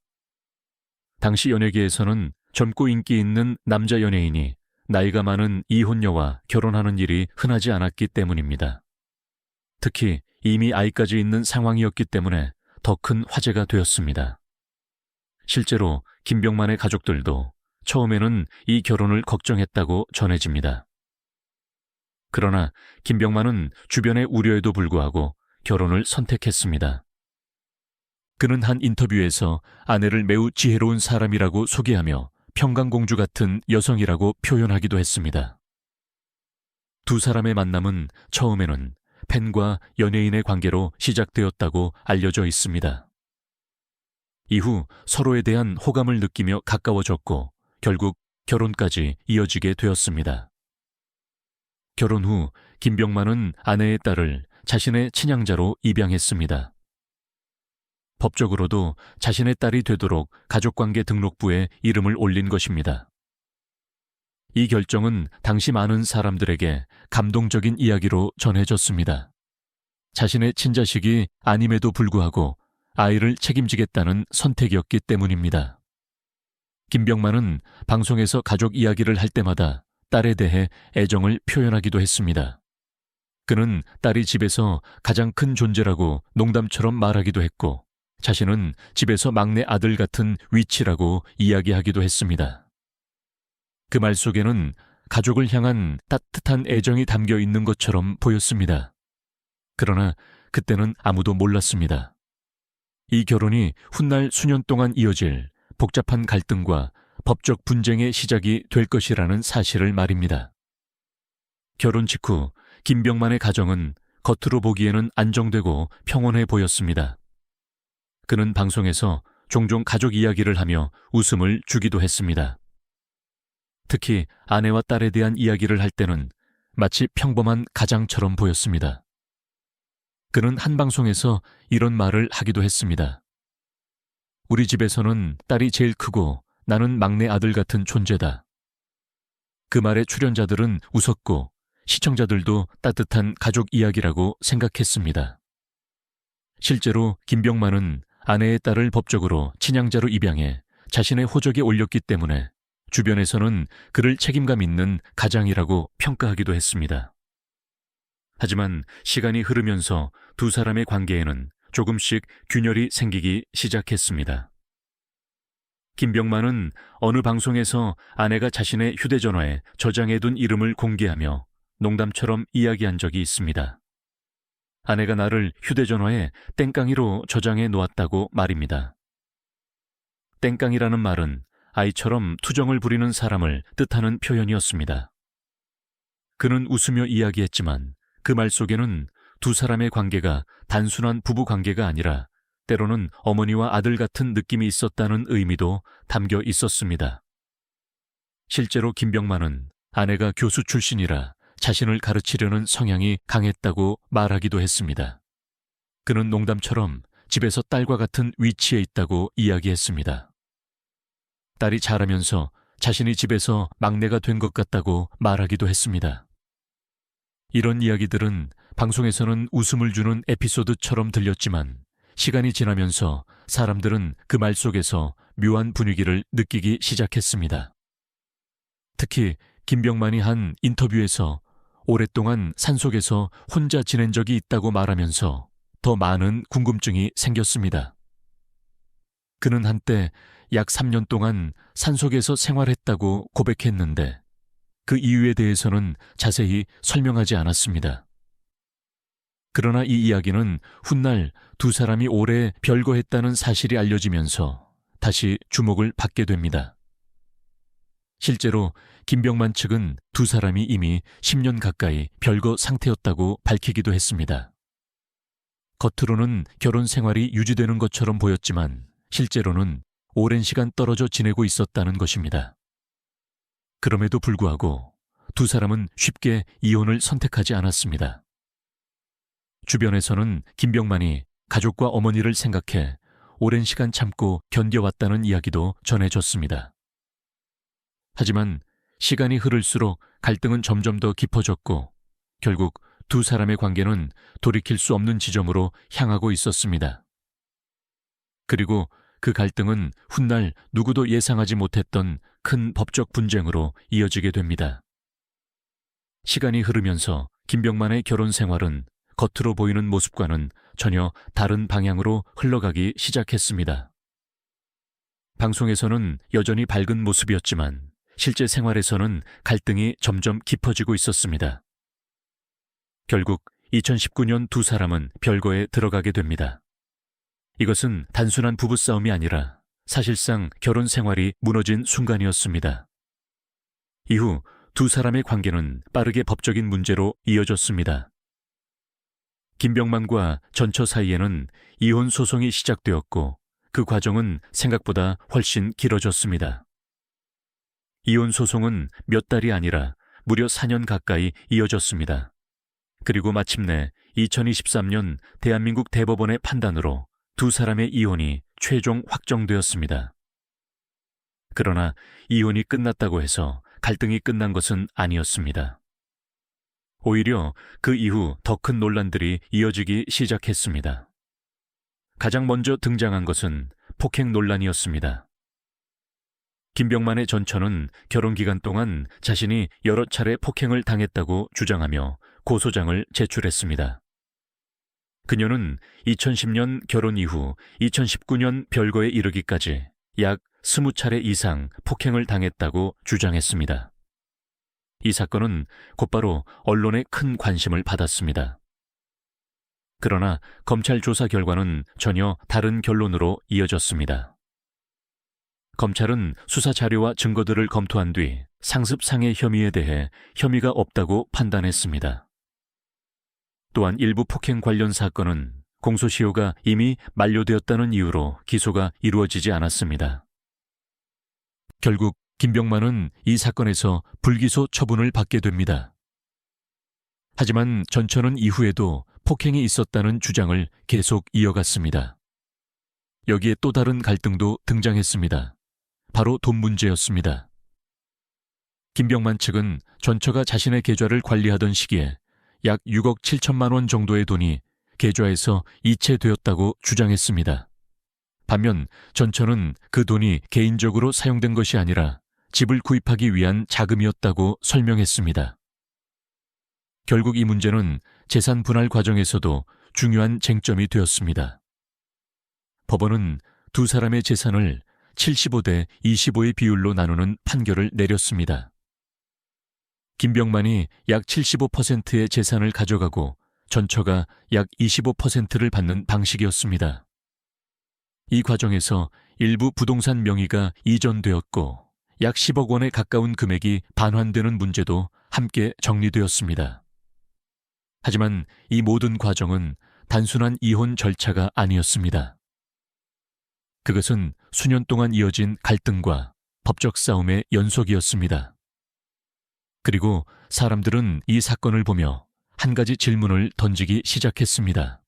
당시 연예계에서는 젊고 인기 있는 남자 연예인이 나이가 많은 이혼녀와 결혼하는 일이 흔하지 않았기 때문입니다. 특히 이미 아이까지 있는 상황이었기 때문에 더 큰 화제가 되었습니다. 실제로 김병만의 가족들도 처음에는 이 결혼을 걱정했다고 전해집니다. 그러나 김병만은 주변의 우려에도 불구하고 결혼을 선택했습니다. 그는 한 인터뷰에서 아내를 매우 지혜로운 사람이라고 소개하며 평강공주 같은 여성이라고 표현하기도 했습니다. 두 사람의 만남은 처음에는 팬과 연예인의 관계로 시작되었다고 알려져 있습니다. 이후 서로에 대한 호감을 느끼며 가까워졌고 결국 결혼까지 이어지게 되었습니다. 결혼 후 김병만은 아내의 딸을 자신의 친양자로 입양했습니다. 법적으로도 자신의 딸이 되도록 가족관계 등록부에 이름을 올린 것입니다. 이 결정은 당시 많은 사람들에게 감동적인 이야기로 전해졌습니다. 자신의 친자식이 아님에도 불구하고 아이를 책임지겠다는 선택이었기 때문입니다. 김병만은 방송에서 가족 이야기를 할 때마다 딸에 대해 애정을 표현하기도 했습니다. 그는 딸이 집에서 가장 큰 존재라고 농담처럼 말하기도 했고 자신은 집에서 막내 아들 같은 위치라고 이야기하기도 했습니다. 그 말 속에는 가족을 향한 따뜻한 애정이 담겨 있는 것처럼 보였습니다. 그러나 그때는 아무도 몰랐습니다. 이 결혼이 훗날 수년 동안 이어질 복잡한 갈등과 법적 분쟁의 시작이 될 것이라는 사실을 말입니다. 결혼 직후 김병만의 가정은 겉으로 보기에는 안정되고 평온해 보였습니다. 그는 방송에서 종종 가족 이야기를 하며 웃음을 주기도 했습니다. 특히 아내와 딸에 대한 이야기를 할 때는 마치 평범한 가장처럼 보였습니다. 그는 한 방송에서 이런 말을 하기도 했습니다. 우리 집에서는 딸이 제일 크고 나는 막내 아들 같은 존재다. 그 말에 출연자들은 웃었고 시청자들도 따뜻한 가족 이야기라고 생각했습니다. 실제로 김병만은 아내의 딸을 법적으로 친양자로 입양해 자신의 호적에 올렸기 때문에 주변에서는 그를 책임감 있는 가장이라고 평가하기도 했습니다. 하지만 시간이 흐르면서 두 사람의 관계에는 조금씩 균열이 생기기 시작했습니다. 김병만은 어느 방송에서 아내가 자신의 휴대전화에 저장해둔 이름을 공개하며 농담처럼 이야기한 적이 있습니다. 아내가 나를 휴대전화에 땡깡이로 저장해 놓았다고 말입니다. 땡깡이라는 말은 아이처럼 투정을 부리는 사람을 뜻하는 표현이었습니다. 그는 웃으며 이야기했지만 그 말 속에는 두 사람의 관계가 단순한 부부 관계가 아니라 때로는 어머니와 아들 같은 느낌이 있었다는 의미도 담겨 있었습니다. 실제로 김병만은 아내가 교수 출신이라 자신을 가르치려는 성향이 강했다고 말하기도 했습니다. 그는 농담처럼 집에서 딸과 같은 위치에 있다고 이야기했습니다. 딸이 자라면서 자신이 집에서 막내가 된 것 같다고 말하기도 했습니다. 이런 이야기들은 방송에서는 웃음을 주는 에피소드처럼 들렸지만 시간이 지나면서 사람들은 그 말 속에서 묘한 분위기를 느끼기 시작했습니다. 특히 김병만이 한 인터뷰에서 오랫동안 산속에서 혼자 지낸 적이 있다고 말하면서 더 많은 궁금증이 생겼습니다. 그는 한때 약 3년 동안 산속에서 생활했다고 고백했는데 그 이유에 대해서는 자세히 설명하지 않았습니다. 그러나 이 이야기는 훗날 두 사람이 오래 별거했다는 사실이 알려지면서 다시 주목을 받게 됩니다. 실제로 김병만 측은 두 사람이 이미 10년 가까이 별거 상태였다고 밝히기도 했습니다. 겉으로는 결혼 생활이 유지되는 것처럼 보였지만 실제로는 오랜 시간 떨어져 지내고 있었다는 것입니다. 그럼에도 불구하고 두 사람은 쉽게 이혼을 선택하지 않았습니다. 주변에서는 김병만이 가족과 어머니를 생각해 오랜 시간 참고 견뎌왔다는 이야기도 전해졌습니다. 하지만 시간이 흐를수록 갈등은 점점 더 깊어졌고 결국 두 사람의 관계는 돌이킬 수 없는 지점으로 향하고 있었습니다. 그리고 그 갈등은 훗날 누구도 예상하지 못했던 큰 법적 분쟁으로 이어지게 됩니다. 시간이 흐르면서 김병만의 결혼 생활은 겉으로 보이는 모습과는 전혀 다른 방향으로 흘러가기 시작했습니다. 방송에서는 여전히 밝은 모습이었지만 실제 생활에서는 갈등이 점점 깊어지고 있었습니다. 결국 2019년 두 사람은 별거에 들어가게 됩니다. 이것은 단순한 부부싸움이 아니라 사실상 결혼 생활이 무너진 순간이었습니다. 이후 두 사람의 관계는 빠르게 법적인 문제로 이어졌습니다. 김병만과 전처 사이에는 이혼 소송이 시작되었고 그 과정은 생각보다 훨씬 길어졌습니다. 이혼 소송은 몇 달이 아니라 무려 4년 가까이 이어졌습니다. 그리고 마침내 2023년 대한민국 대법원의 판단으로 두 사람의 이혼이 최종 확정되었습니다. 그러나 이혼이 끝났다고 해서 갈등이 끝난 것은 아니었습니다. 오히려 그 이후 더 큰 논란들이 이어지기 시작했습니다. 가장 먼저 등장한 것은 폭행 논란이었습니다. 김병만의 전처는 결혼 기간 동안 자신이 여러 차례 폭행을 당했다고 주장하며 고소장을 제출했습니다. 그녀는 2010년 결혼 이후 2019년 별거에 이르기까지 약 20차례 이상 폭행을 당했다고 주장했습니다. 이 사건은 곧바로 언론의 큰 관심을 받았습니다. 그러나 검찰 조사 결과는 전혀 다른 결론으로 이어졌습니다. 검찰은 수사 자료와 증거들을 검토한 뒤 상습상해 혐의에 대해 혐의가 없다고 판단했습니다. 또한 일부 폭행 관련 사건은 공소시효가 이미 만료되었다는 이유로 기소가 이루어지지 않았습니다. 결국 김병만은 이 사건에서 불기소 처분을 받게 됩니다. 하지만 전처는 이후에도 폭행이 있었다는 주장을 계속 이어갔습니다. 여기에 또 다른 갈등도 등장했습니다. 바로 돈 문제였습니다. 김병만 측은 전처가 자신의 계좌를 관리하던 시기에 약 6억 7천만 원 정도의 돈이 계좌에서 이체되었다고 주장했습니다. 반면 전처는 그 돈이 개인적으로 사용된 것이 아니라 집을 구입하기 위한 자금이었다고 설명했습니다. 결국 이 문제는 재산 분할 과정에서도 중요한 쟁점이 되었습니다. 법원은 두 사람의 재산을 75대 25의 비율로 나누는 판결을 내렸습니다. 김병만이 약 75%의 재산을 가져가고 전처가 약 25%를 받는 방식이었습니다. 이 과정에서 일부 부동산 명의가 이전되었고 약 10억 원에 가까운 금액이 반환되는 문제도 함께 정리되었습니다. 하지만 이 모든 과정은 단순한 이혼 절차가 아니었습니다. 그것은 수년 동안 이어진 갈등과 법적 싸움의 연속이었습니다. 그리고 사람들은 이 사건을 보며 한 가지 질문을 던지기 시작했습니다.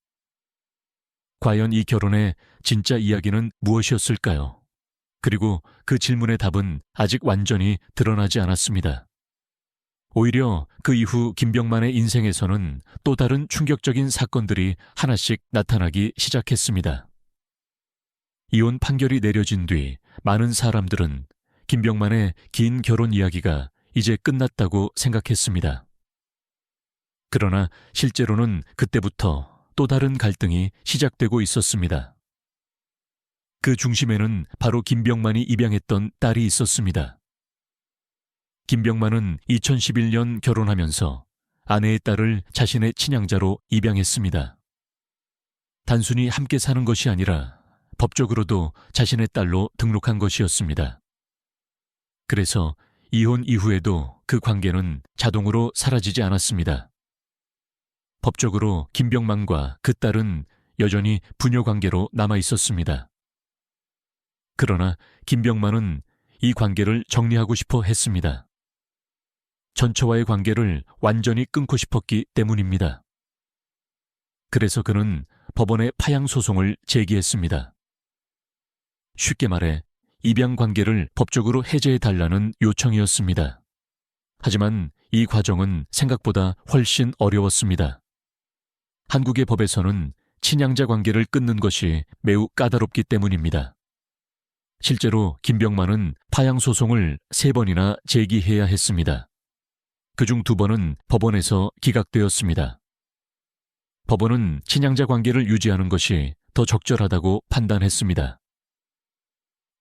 과연 이 결혼의 진짜 이야기는 무엇이었을까요? 그리고 그 질문의 답은 아직 완전히 드러나지 않았습니다. 오히려 그 이후 김병만의 인생에서는 또 다른 충격적인 사건들이 하나씩 나타나기 시작했습니다. 이혼 판결이 내려진 뒤 많은 사람들은 김병만의 긴 결혼 이야기가 이제 끝났다고 생각했습니다. 그러나 실제로는 그때부터 또 다른 갈등이 시작되고 있었습니다. 그 중심에는 바로 김병만이 입양했던 딸이 있었습니다. 김병만은 2011년 결혼하면서 아내의 딸을 자신의 친양자로 입양했습니다. 단순히 함께 사는 것이 아니라 법적으로도 자신의 딸로 등록한 것이었습니다. 그래서 이혼 이후에도 그 관계는 자동으로 사라지지 않았습니다. 법적으로 김병만과 그 딸은 여전히 부녀 관계로 남아 있었습니다. 그러나 김병만은 이 관계를 정리하고 싶어 했습니다. 전처와의 관계를 완전히 끊고 싶었기 때문입니다. 그래서 그는 법원에 파양 소송을 제기했습니다. 쉽게 말해 입양 관계를 법적으로 해제해달라는 요청이었습니다. 하지만 이 과정은 생각보다 훨씬 어려웠습니다. 한국의 법에서는 친양자 관계를 끊는 것이 매우 까다롭기 때문입니다. 실제로 김병만은 파양 소송을 3번이나 제기해야 했습니다. 그중 2번은 법원에서 기각되었습니다. 법원은 친양자 관계를 유지하는 것이 더 적절하다고 판단했습니다.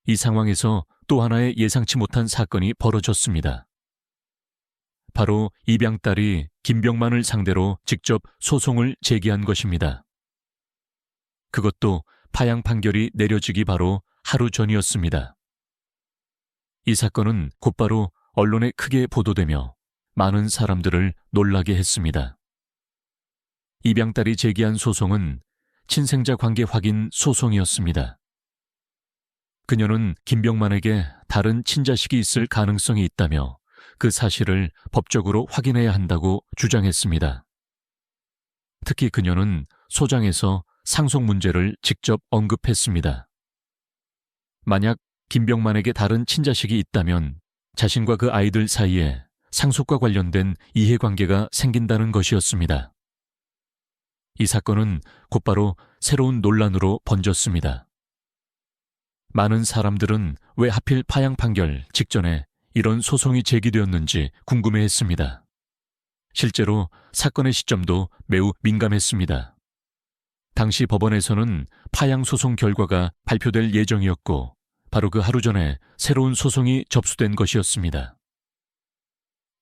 이 상황에서 또 하나의 예상치 못한 사건이 벌어졌습니다. 바로 입양딸이 김병만을 상대로 직접 소송을 제기한 것입니다. 그것도 파양 판결이 내려지기 바로 하루 전이었습니다. 이 사건은 곧바로 언론에 크게 보도되며 많은 사람들을 놀라게 했습니다. 입양딸이 제기한 소송은 친생자 관계 확인 소송이었습니다. 그녀는 김병만에게 다른 친자식이 있을 가능성이 있다며 그 사실을 법적으로 확인해야 한다고 주장했습니다. 특히 그녀는 소장에서 상속 문제를 직접 언급했습니다. 만약 김병만에게 다른 친자식이 있다면 자신과 그 아이들 사이에 상속과 관련된 이해관계가 생긴다는 것이었습니다. 이 사건은 곧바로 새로운 논란으로 번졌습니다. 많은 사람들은 왜 하필 파양 판결 직전에 이런 소송이 제기되었는지 궁금해했습니다. 실제로 사건의 시점도 매우 민감했습니다. 당시 법원에서는 파양 소송 결과가 발표될 예정이었고 바로 그 하루 전에 새로운 소송이 접수된 것이었습니다.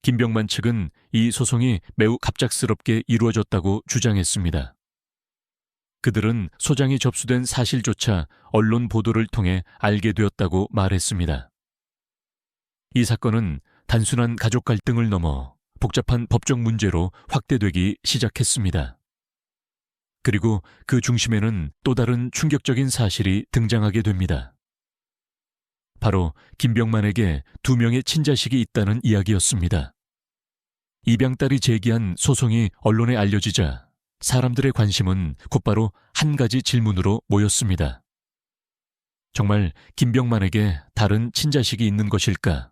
김병만 측은 이 소송이 매우 갑작스럽게 이루어졌다고 주장했습니다. 그들은 소장이 접수된 사실조차 언론 보도를 통해 알게 되었다고 말했습니다. 이 사건은 단순한 가족 갈등을 넘어 복잡한 법적 문제로 확대되기 시작했습니다. 그리고 그 중심에는 또 다른 충격적인 사실이 등장하게 됩니다. 바로 김병만에게 2명의 친자식이 있다는 이야기였습니다. 입양딸이 제기한 소송이 언론에 알려지자 사람들의 관심은 곧바로 한 가지 질문으로 모였습니다. 정말 김병만에게 다른 친자식이 있는 것일까?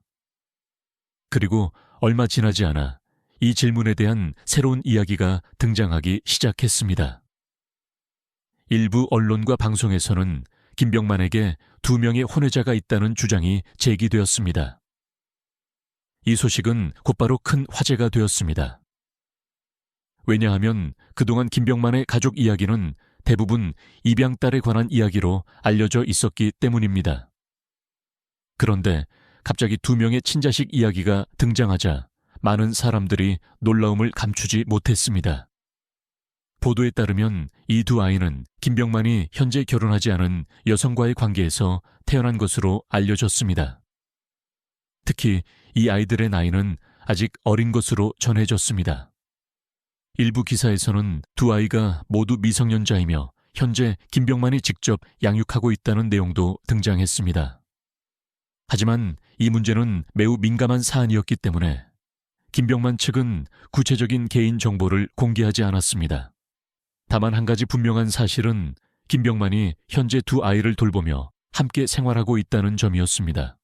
그리고 얼마 지나지 않아 이 질문에 대한 새로운 이야기가 등장하기 시작했습니다. 일부 언론과 방송에서는 김병만에게 2명의 혼외자가 있다는 주장이 제기되었습니다. 이 소식은 곧바로 큰 화제가 되었습니다. 왜냐하면 그동안 김병만의 가족 이야기는 대부분 입양딸에 관한 이야기로 알려져 있었기 때문입니다. 그런데 갑자기 2명의 친자식 이야기가 등장하자 많은 사람들이 놀라움을 감추지 못했습니다. 보도에 따르면 이 2 아이는 김병만이 현재 결혼하지 않은 여성과의 관계에서 태어난 것으로 알려졌습니다. 특히 이 아이들의 나이는 아직 어린 것으로 전해졌습니다. 일부 기사에서는 2 아이가 모두 미성년자이며 현재 김병만이 직접 양육하고 있다는 내용도 등장했습니다. 하지만 이 문제는 매우 민감한 사안이었기 때문에 김병만 측은 구체적인 개인 정보를 공개하지 않았습니다. 다만 한 가지 분명한 사실은 김병만이 현재 2 아이를 돌보며 함께 생활하고 있다는 점이었습니다.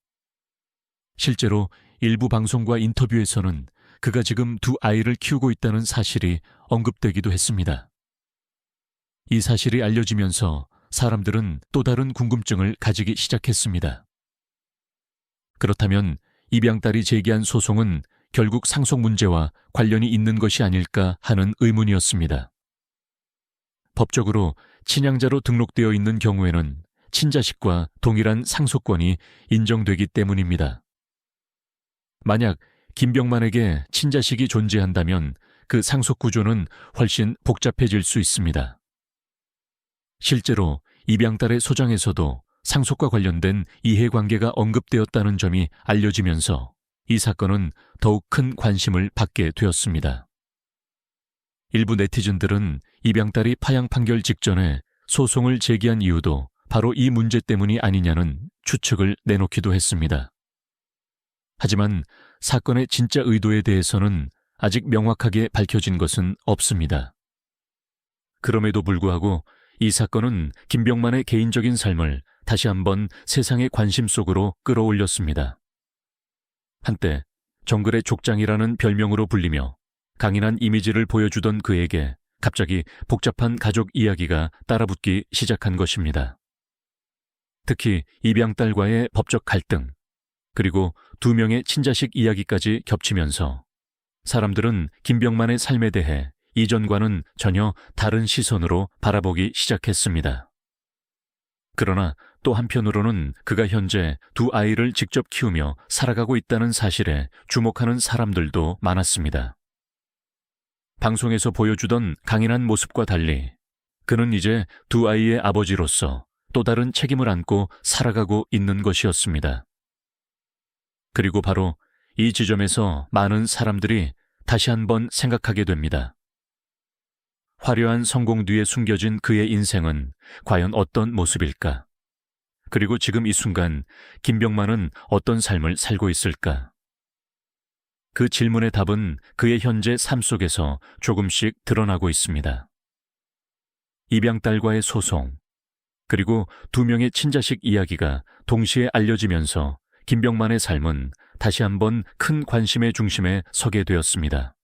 실제로 일부 방송과 인터뷰에서는 그가 지금 2 아이를 키우고 있다는 사실이 언급되기도 했습니다. 이 사실이 알려지면서 사람들은 또 다른 궁금증을 가지기 시작했습니다. 그렇다면 입양딸이 제기한 소송은 결국 상속 문제와 관련이 있는 것이 아닐까 하는 의문이었습니다. 법적으로 친양자로 등록되어 있는 경우에는 친자식과 동일한 상속권이 인정되기 때문입니다. 만약 김병만에게 친자식이 존재한다면 그 상속 구조는 훨씬 복잡해질 수 있습니다. 실제로 입양딸의 소장에서도 상속과 관련된 이해관계가 언급되었다는 점이 알려지면서 이 사건은 더욱 큰 관심을 받게 되었습니다. 일부 네티즌들은 입양딸이 파양 판결 직전에 소송을 제기한 이유도 바로 이 문제 때문이 아니냐는 추측을 내놓기도 했습니다. 하지만 사건의 진짜 의도에 대해서는 아직 명확하게 밝혀진 것은 없습니다. 그럼에도 불구하고 이 사건은 김병만의 개인적인 삶을 다시 한번 세상의 관심 속으로 끌어올렸습니다. 한때 정글의 족장이라는 별명으로 불리며 강인한 이미지를 보여주던 그에게 갑자기 복잡한 가족 이야기가 따라붙기 시작한 것입니다. 특히 입양딸과의 법적 갈등, 그리고 2명의 친자식 이야기까지 겹치면서 사람들은 김병만의 삶에 대해 이전과는 전혀 다른 시선으로 바라보기 시작했습니다. 그러나 또 한편으로는 그가 현재 2 아이를 직접 키우며 살아가고 있다는 사실에 주목하는 사람들도 많았습니다. 방송에서 보여주던 강인한 모습과 달리 그는 이제 2 아이의 아버지로서 또 다른 책임을 안고 살아가고 있는 것이었습니다. 그리고 바로 이 지점에서 많은 사람들이 다시 한번 생각하게 됩니다. 화려한 성공 뒤에 숨겨진 그의 인생은 과연 어떤 모습일까? 그리고 지금 이 순간 김병만은 어떤 삶을 살고 있을까? 그 질문의 답은 그의 현재 삶 속에서 조금씩 드러나고 있습니다. 입양딸과의 소송, 그리고 2명의 친자식 이야기가 동시에 알려지면서 김병만의 삶은 다시 한번 큰 관심의 중심에 서게 되었습니다.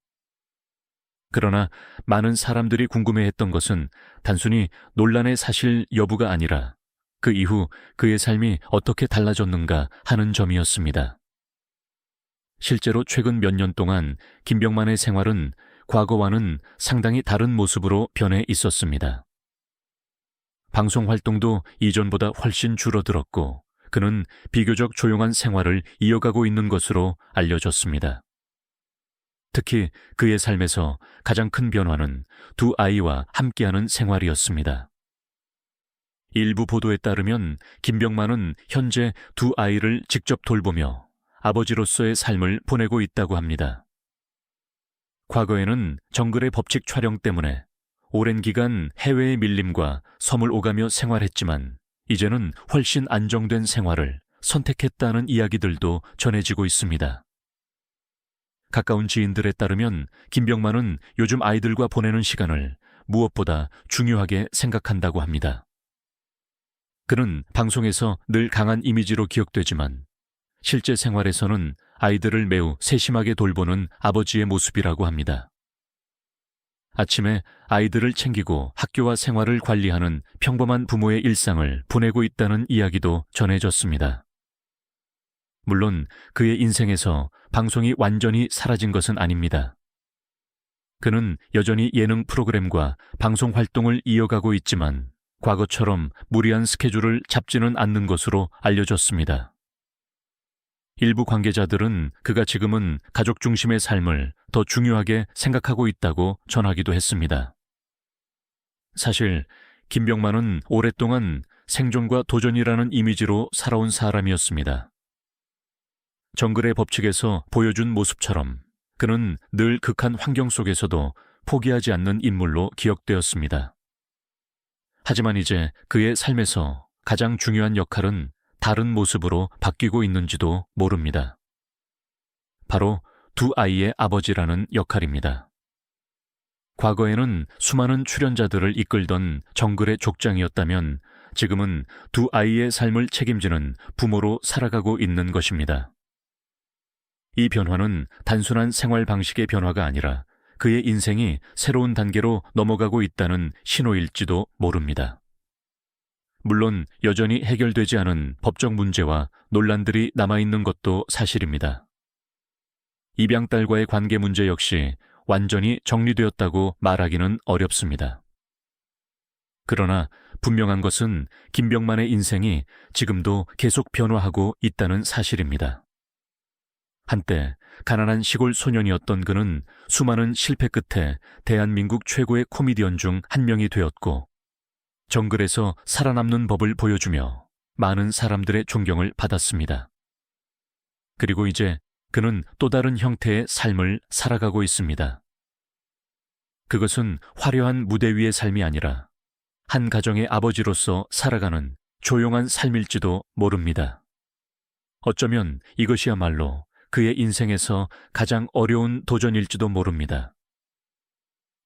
그러나 많은 사람들이 궁금해했던 것은 단순히 논란의 사실 여부가 아니라 그 이후 그의 삶이 어떻게 달라졌는가 하는 점이었습니다. 실제로 최근 몇 년 동안 김병만의 생활은 과거와는 상당히 다른 모습으로 변해 있었습니다. 방송 활동도 이전보다 훨씬 줄어들었고 그는 비교적 조용한 생활을 이어가고 있는 것으로 알려졌습니다. 특히 그의 삶에서 가장 큰 변화는 2 아이와 함께하는 생활이었습니다. 일부 보도에 따르면 김병만은 현재 2 아이를 직접 돌보며 아버지로서의 삶을 보내고 있다고 합니다. 과거에는 정글의 법칙 촬영 때문에 오랜 기간 해외의 밀림과 섬을 오가며 생활했지만 이제는 훨씬 안정된 생활을 선택했다는 이야기들도 전해지고 있습니다. 가까운 지인들에 따르면 김병만은 요즘 아이들과 보내는 시간을 무엇보다 중요하게 생각한다고 합니다. 그는 방송에서 늘 강한 이미지로 기억되지만 실제 생활에서는 아이들을 매우 세심하게 돌보는 아버지의 모습이라고 합니다. 아침에 아이들을 챙기고 학교와 생활을 관리하는 평범한 부모의 일상을 보내고 있다는 이야기도 전해졌습니다. 물론 그의 인생에서 방송이 완전히 사라진 것은 아닙니다. 그는 여전히 예능 프로그램과 방송 활동을 이어가고 있지만 과거처럼 무리한 스케줄을 잡지는 않는 것으로 알려졌습니다. 일부 관계자들은 그가 지금은 가족 중심의 삶을 더 중요하게 생각하고 있다고 전하기도 했습니다. 사실 김병만은 오랫동안 생존과 도전이라는 이미지로 살아온 사람이었습니다. 정글의 법칙에서 보여준 모습처럼 그는 늘 극한 환경 속에서도 포기하지 않는 인물로 기억되었습니다. 하지만 이제 그의 삶에서 가장 중요한 역할은 다른 모습으로 바뀌고 있는지도 모릅니다. 바로 두 아이의 아버지라는 역할입니다. 과거에는 수많은 출연자들을 이끌던 정글의 족장이었다면 지금은 두 아이의 삶을 책임지는 부모로 살아가고 있는 것입니다. 이 변화는 단순한 생활 방식의 변화가 아니라 그의 인생이 새로운 단계로 넘어가고 있다는 신호일지도 모릅니다. 물론 여전히 해결되지 않은 법적 문제와 논란들이 남아있는 것도 사실입니다. 입양딸과의 관계 문제 역시 완전히 정리되었다고 말하기는 어렵습니다. 그러나 분명한 것은 김병만의 인생이 지금도 계속 변화하고 있다는 사실입니다. 한때 가난한 시골 소년이었던 그는 수많은 실패 끝에 대한민국 최고의 코미디언 중 한 명이 되었고 정글에서 살아남는 법을 보여주며 많은 사람들의 존경을 받았습니다. 그리고 이제 그는 또 다른 형태의 삶을 살아가고 있습니다. 그것은 화려한 무대 위의 삶이 아니라 한 가정의 아버지로서 살아가는 조용한 삶일지도 모릅니다. 어쩌면 이것이야말로 그의 인생에서 가장 어려운 도전일지도 모릅니다.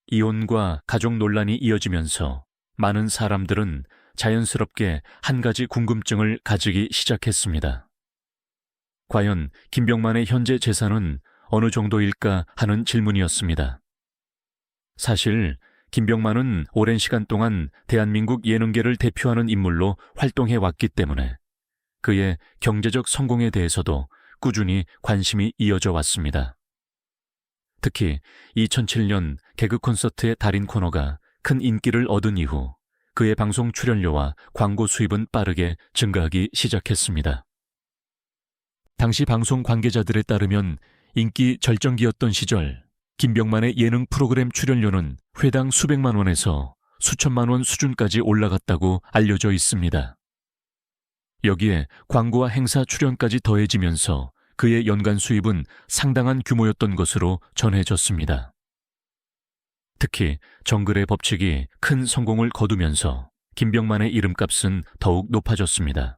이혼과 가족 논란이 이어지면서 많은 사람들은 자연스럽게 한 가지 궁금증을 가지기 시작했습니다. 과연 김병만의 현재 재산은 어느 정도일까 하는 질문이었습니다. 사실 김병만은 오랜 시간 동안 대한민국 예능계를 대표하는 인물로 활동해 왔기 때문에 그의 경제적 성공에 대해서도 꾸준히 관심이 이어져 왔습니다. 특히 2007년 개그 콘서트의 달인 코너가 큰 인기를 얻은 이후 그의 방송 출연료와 광고 수입은 빠르게 증가하기 시작했습니다. 당시 방송 관계자들에 따르면 인기 절정기였던 시절 김병만의 예능 프로그램 출연료는 회당 수백만 원에서 수천만 원 수준까지 올라갔다고 알려져 있습니다. 여기에 광고와 행사 출연까지 더해지면서 그의 연간 수입은 상당한 규모였던 것으로 전해졌습니다. 특히 정글의 법칙이 큰 성공을 거두면서 김병만의 이름값은 더욱 높아졌습니다.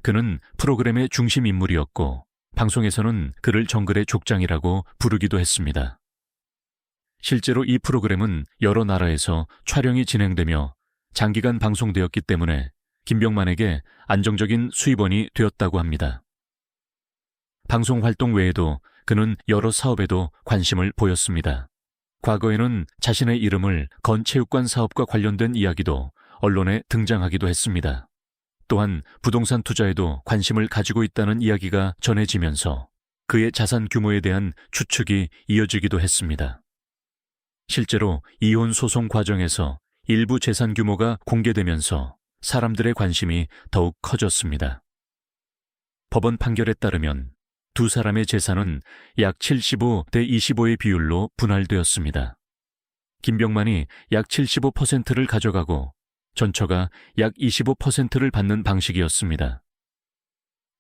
그는 프로그램의 중심 인물이었고 방송에서는 그를 정글의 족장이라고 부르기도 했습니다. 실제로 이 프로그램은 여러 나라에서 촬영이 진행되며 장기간 방송되었기 때문에 김병만에게 안정적인 수입원이 되었다고 합니다. 방송 활동 외에도 그는 여러 사업에도 관심을 보였습니다. 과거에는 자신의 이름을 건 체육관 사업과 관련된 이야기도 언론에 등장하기도 했습니다. 또한 부동산 투자에도 관심을 가지고 있다는 이야기가 전해지면서 그의 자산 규모에 대한 추측이 이어지기도 했습니다. 실제로 이혼 소송 과정에서 일부 재산 규모가 공개되면서 사람들의 관심이 더욱 커졌습니다. 법원 판결에 따르면 두 사람의 재산은 약 75대 25의 비율로 분할되었습니다. 김병만이 약 75%를 가져가고 전처가 약 25%를 받는 방식이었습니다.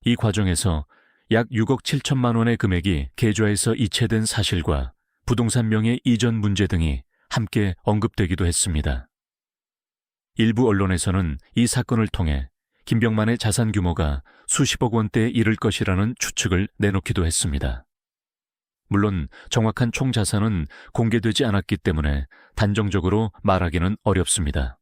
이 과정에서 약 6억 7천만 원의 금액이 계좌에서 이체된 사실과 부동산 명의 이전 문제 등이 함께 언급되기도 했습니다. 일부 언론에서는 이 사건을 통해 김병만의 자산 규모가 수십억 원대에 이를 것이라는 추측을 내놓기도 했습니다. 물론 정확한 총 자산은 공개되지 않았기 때문에 단정적으로 말하기는 어렵습니다.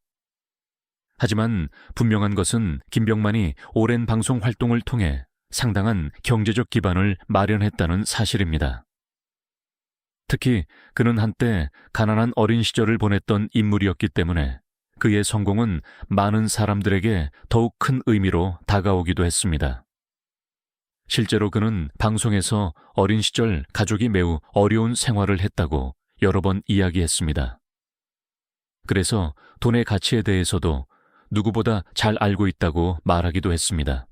하지만 분명한 것은 김병만이 오랜 방송 활동을 통해 상당한 경제적 기반을 마련했다는 사실입니다. 특히 그는 한때 가난한 어린 시절을 보냈던 인물이었기 때문에 그의 성공은 많은 사람들에게 더욱 큰 의미로 다가오기도 했습니다. 실제로 그는 방송에서 어린 시절 가족이 매우 어려운 생활을 했다고 여러 번 이야기했습니다. 그래서 돈의 가치에 대해서도 누구보다 잘 알고 있다고 말하기도 했습니다.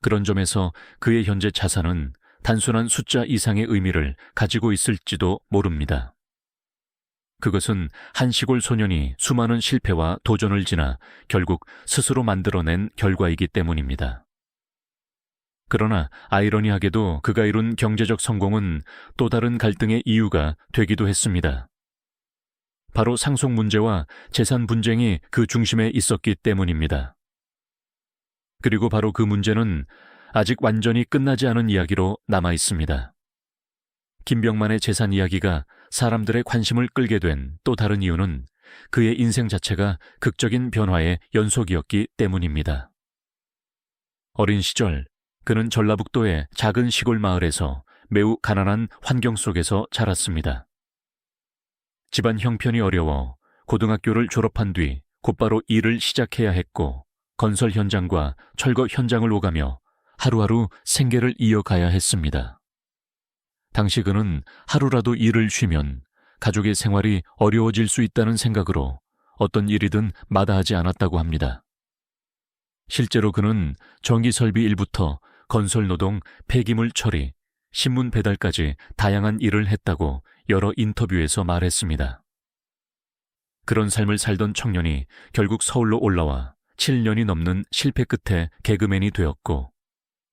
그런 점에서 그의 현재 자산은 단순한 숫자 이상의 의미를 가지고 있을지도 모릅니다. 그것은 한 시골 소년이 수많은 실패와 도전을 지나 결국 스스로 만들어낸 결과이기 때문입니다. 그러나 아이러니하게도 그가 이룬 경제적 성공은 또 다른 갈등의 이유가 되기도 했습니다. 바로 상속 문제와 재산 분쟁이 그 중심에 있었기 때문입니다. 그리고 바로 그 문제는 아직 완전히 끝나지 않은 이야기로 남아 있습니다. 김병만의 재산 이야기가 사람들의 관심을 끌게 된 또 다른 이유는 그의 인생 자체가 극적인 변화의 연속이었기 때문입니다. 어린 시절, 그는 전라북도의 작은 시골 마을에서 매우 가난한 환경 속에서 자랐습니다. 집안 형편이 어려워 고등학교를 졸업한 뒤 곧바로 일을 시작해야 했고 건설 현장과 철거 현장을 오가며 하루하루 생계를 이어가야 했습니다. 당시 그는 하루라도 일을 쉬면 가족의 생활이 어려워질 수 있다는 생각으로 어떤 일이든 마다하지 않았다고 합니다. 실제로 그는 전기설비 일부터 건설노동, 폐기물 처리, 신문 배달까지 다양한 일을 했다고 여러 인터뷰에서 말했습니다. 그런 삶을 살던 청년이 결국 서울로 올라와 7년이 넘는 실패 끝에 개그맨이 되었고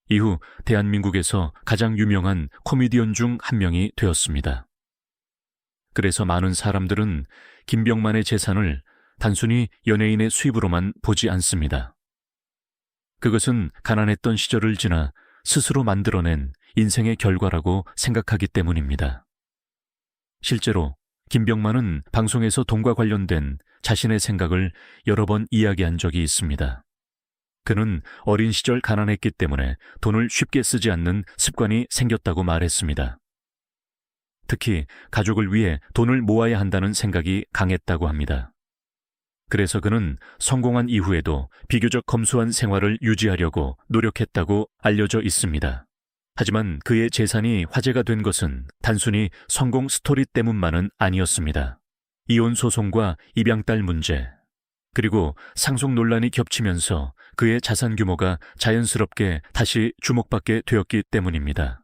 이후 대한민국에서 가장 유명한 코미디언 중 한 명이 되었습니다. 그래서 많은 사람들은 김병만의 재산을 단순히 연예인의 수입으로만 보지 않습니다. 그것은 가난했던 시절을 지나 스스로 만들어낸 인생의 결과라고 생각하기 때문입니다. 실제로 김병만은 방송에서 돈과 관련된 자신의 생각을 여러 번 이야기한 적이 있습니다. 그는 어린 시절 가난했기 때문에 돈을 쉽게 쓰지 않는 습관이 생겼다고 말했습니다. 특히 가족을 위해 돈을 모아야 한다는 생각이 강했다고 합니다. 그래서 그는 성공한 이후에도 비교적 검소한 생활을 유지하려고 노력했다고 알려져 있습니다. 하지만 그의 재산이 화제가 된 것은 단순히 성공 스토리 때문만은 아니었습니다. 이혼 소송과 입양딸 문제, 그리고 상속 논란이 겹치면서 그의 자산 규모가 자연스럽게 다시 주목받게 되었기 때문입니다.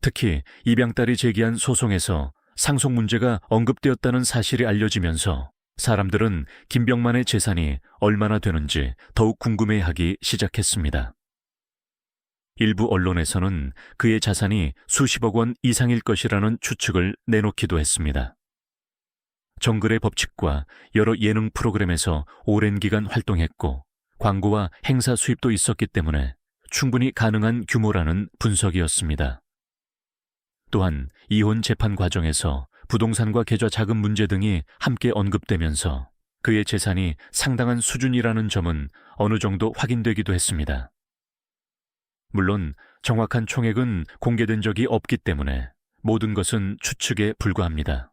특히 입양딸이 제기한 소송에서 상속 문제가 언급되었다는 사실이 알려지면서 사람들은 김병만의 재산이 얼마나 되는지 더욱 궁금해하기 시작했습니다. 일부 언론에서는 그의 자산이 수십억 원 이상일 것이라는 추측을 내놓기도 했습니다. 정글의 법칙과 여러 예능 프로그램에서 오랜 기간 활동했고 광고와 행사 수입도 있었기 때문에 충분히 가능한 규모라는 분석이었습니다. 또한 이혼 재판 과정에서 부동산과 계좌 자금 문제 등이 함께 언급되면서 그의 재산이 상당한 수준이라는 점은 어느 정도 확인되기도 했습니다. 물론 정확한 총액은 공개된 적이 없기 때문에 모든 것은 추측에 불과합니다.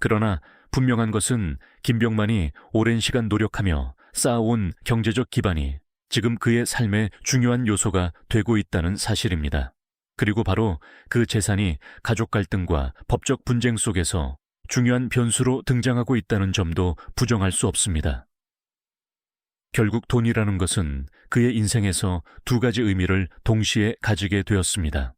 그러나 분명한 것은 김병만이 오랜 시간 노력하며 쌓아온 경제적 기반이 지금 그의 삶의 중요한 요소가 되고 있다는 사실입니다. 그리고 바로 그 재산이 가족 갈등과 법적 분쟁 속에서 중요한 변수로 등장하고 있다는 점도 부정할 수 없습니다. 결국 돈이라는 것은 그의 인생에서 두 가지 의미를 동시에 가지게 되었습니다.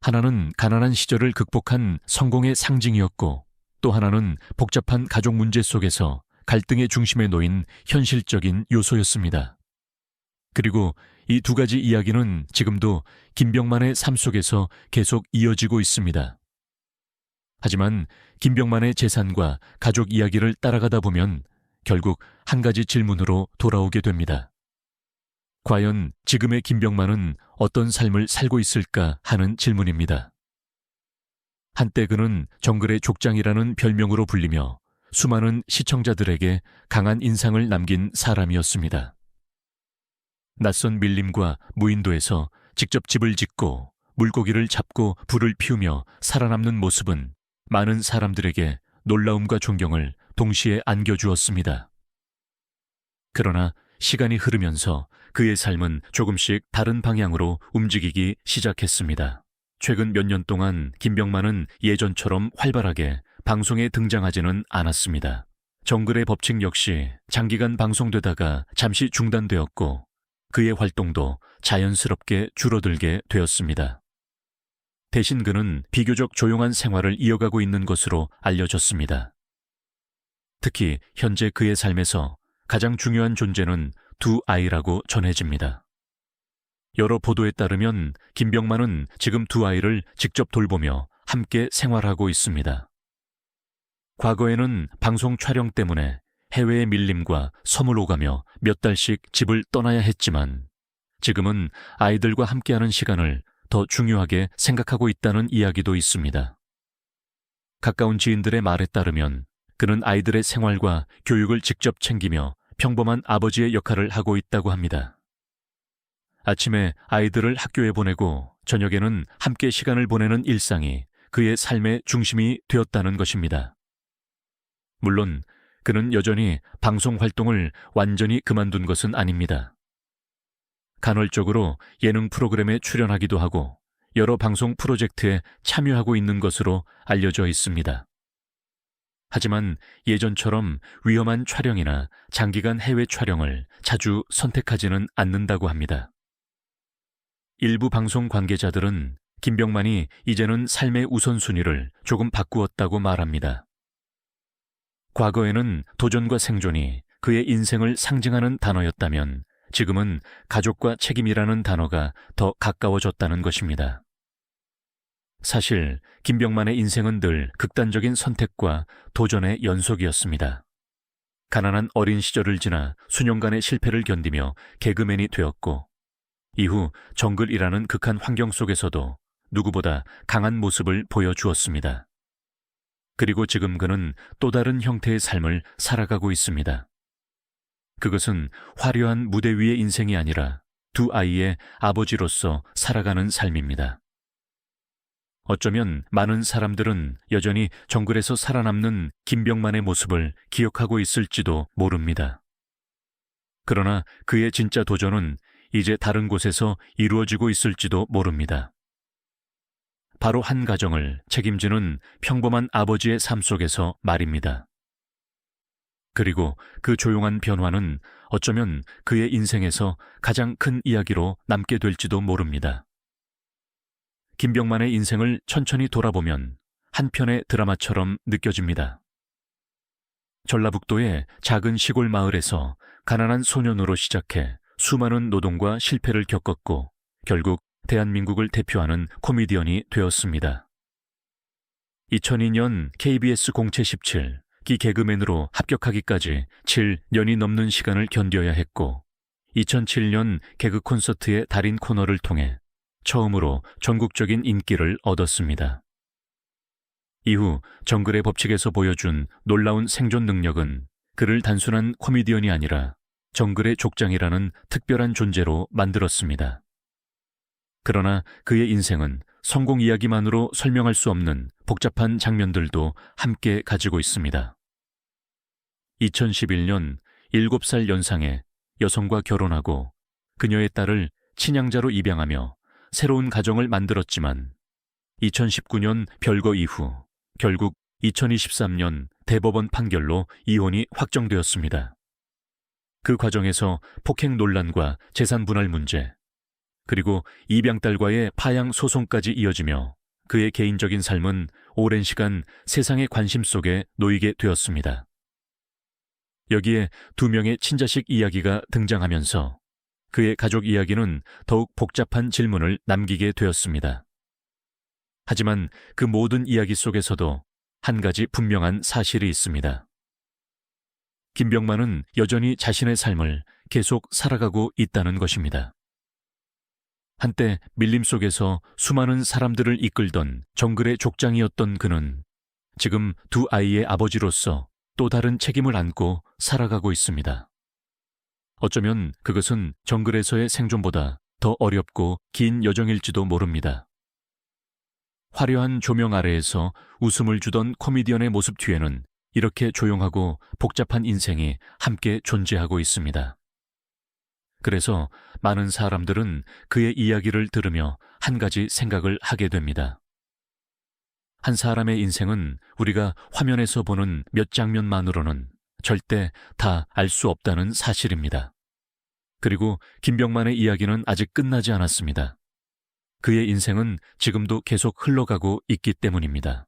하나는 가난한 시절을 극복한 성공의 상징이었고 또 하나는 복잡한 가족 문제 속에서 갈등의 중심에 놓인 현실적인 요소였습니다. 그리고 이 두 가지 이야기는 지금도 김병만의 삶 속에서 계속 이어지고 있습니다. 하지만 김병만의 재산과 가족 이야기를 따라가다 보면 결국 한 가지 질문으로 돌아오게 됩니다. 과연 지금의 김병만은 어떤 삶을 살고 있을까 하는 질문입니다. 한때 그는 정글의 족장이라는 별명으로 불리며 수많은 시청자들에게 강한 인상을 남긴 사람이었습니다. 낯선 밀림과 무인도에서 직접 집을 짓고 물고기를 잡고 불을 피우며 살아남는 모습은 많은 사람들에게 놀라움과 존경을 동시에 안겨주었습니다. 그러나 시간이 흐르면서 그의 삶은 조금씩 다른 방향으로 움직이기 시작했습니다. 최근 몇 년 동안 김병만은 예전처럼 활발하게 방송에 등장하지는 않았습니다. 정글의 법칙 역시 장기간 방송되다가 잠시 중단되었고 그의 활동도 자연스럽게 줄어들게 되었습니다. 대신 그는 비교적 조용한 생활을 이어가고 있는 것으로 알려졌습니다. 특히 현재 그의 삶에서 가장 중요한 존재는 두 아이라고 전해집니다. 여러 보도에 따르면 김병만은 지금 두 아이를 직접 돌보며 함께 생활하고 있습니다. 과거에는 방송 촬영 때문에 해외의 밀림과 섬을 오가며 몇 달씩 집을 떠나야 했지만 지금은 아이들과 함께하는 시간을 더 중요하게 생각하고 있다는 이야기도 있습니다. 가까운 지인들의 말에 따르면 그는 아이들의 생활과 교육을 직접 챙기며 평범한 아버지의 역할을 하고 있다고 합니다. 아침에 아이들을 학교에 보내고 저녁에는 함께 시간을 보내는 일상이 그의 삶의 중심이 되었다는 것입니다. 물론 그는 여전히 방송 활동을 완전히 그만둔 것은 아닙니다. 간헐적으로 예능 프로그램에 출연하기도 하고 여러 방송 프로젝트에 참여하고 있는 것으로 알려져 있습니다. 하지만 예전처럼 위험한 촬영이나 장기간 해외 촬영을 자주 선택하지는 않는다고 합니다. 일부 방송 관계자들은 김병만이 이제는 삶의 우선순위를 조금 바꾸었다고 말합니다. 과거에는 도전과 생존이 그의 인생을 상징하는 단어였다면 지금은 가족과 책임이라는 단어가 더 가까워졌다는 것입니다. 사실 김병만의 인생은 늘 극단적인 선택과 도전의 연속이었습니다. 가난한 어린 시절을 지나 수년간의 실패를 견디며 개그맨이 되었고 이후 정글이라는 극한 환경 속에서도 누구보다 강한 모습을 보여주었습니다. 그리고 지금 그는 또 다른 형태의 삶을 살아가고 있습니다. 그것은 화려한 무대 위의 인생이 아니라 두 아이의 아버지로서 살아가는 삶입니다. 어쩌면 많은 사람들은 여전히 정글에서 살아남는 김병만의 모습을 기억하고 있을지도 모릅니다. 그러나 그의 진짜 도전은 이제 다른 곳에서 이루어지고 있을지도 모릅니다. 바로 한 가정을 책임지는 평범한 아버지의 삶 속에서 말입니다. 그리고 그 조용한 변화는 어쩌면 그의 인생에서 가장 큰 이야기로 남게 될지도 모릅니다. 김병만의 인생을 천천히 돌아보면 한 편의 드라마처럼 느껴집니다. 전라북도의 작은 시골 마을에서 가난한 소년으로 시작해 수많은 노동과 실패를 겪었고 결국 대한민국을 대표하는 코미디언이 되었습니다. 2002년 KBS 공채 17기 개그맨으로 합격하기까지 7년이 넘는 시간을 견뎌야 했고 2007년 개그 콘서트의 달인 코너를 통해 처음으로 전국적인 인기를 얻었습니다. 이후 정글의 법칙에서 보여준 놀라운 생존 능력은 그를 단순한 코미디언이 아니라 정글의 족장이라는 특별한 존재로 만들었습니다. 그러나 그의 인생은 성공 이야기만으로 설명할 수 없는 복잡한 장면들도 함께 가지고 있습니다. 2011년 7살 연상의 여성과 결혼하고 그녀의 딸을 친양자로 입양하며 새로운 가정을 만들었지만 2019년 별거 이후 결국 2023년 대법원 판결로 이혼이 확정되었습니다. 그 과정에서 폭행 논란과 재산 분할 문제, 그리고 입양딸과의 파양 소송까지 이어지며 그의 개인적인 삶은 오랜 시간 세상의 관심 속에 놓이게 되었습니다. 여기에 두 명의 친자식 이야기가 등장하면서 그의 가족 이야기는 더욱 복잡한 질문을 남기게 되었습니다. 하지만 그 모든 이야기 속에서도 한 가지 분명한 사실이 있습니다. 김병만은 여전히 자신의 삶을 계속 살아가고 있다는 것입니다. 한때 밀림 속에서 수많은 사람들을 이끌던 정글의 족장이었던 그는 지금 두 아이의 아버지로서 또 다른 책임을 안고 살아가고 있습니다. 어쩌면 그것은 정글에서의 생존보다 더 어렵고 긴 여정일지도 모릅니다. 화려한 조명 아래에서 웃음을 주던 코미디언의 모습 뒤에는 이렇게 조용하고 복잡한 인생이 함께 존재하고 있습니다. 그래서 많은 사람들은 그의 이야기를 들으며 한 가지 생각을 하게 됩니다. 한 사람의 인생은 우리가 화면에서 보는 몇 장면만으로는 절대 다 알 수 없다는 사실입니다. 그리고 김병만의 이야기는 아직 끝나지 않았습니다. 그의 인생은 지금도 계속 흘러가고 있기 때문입니다.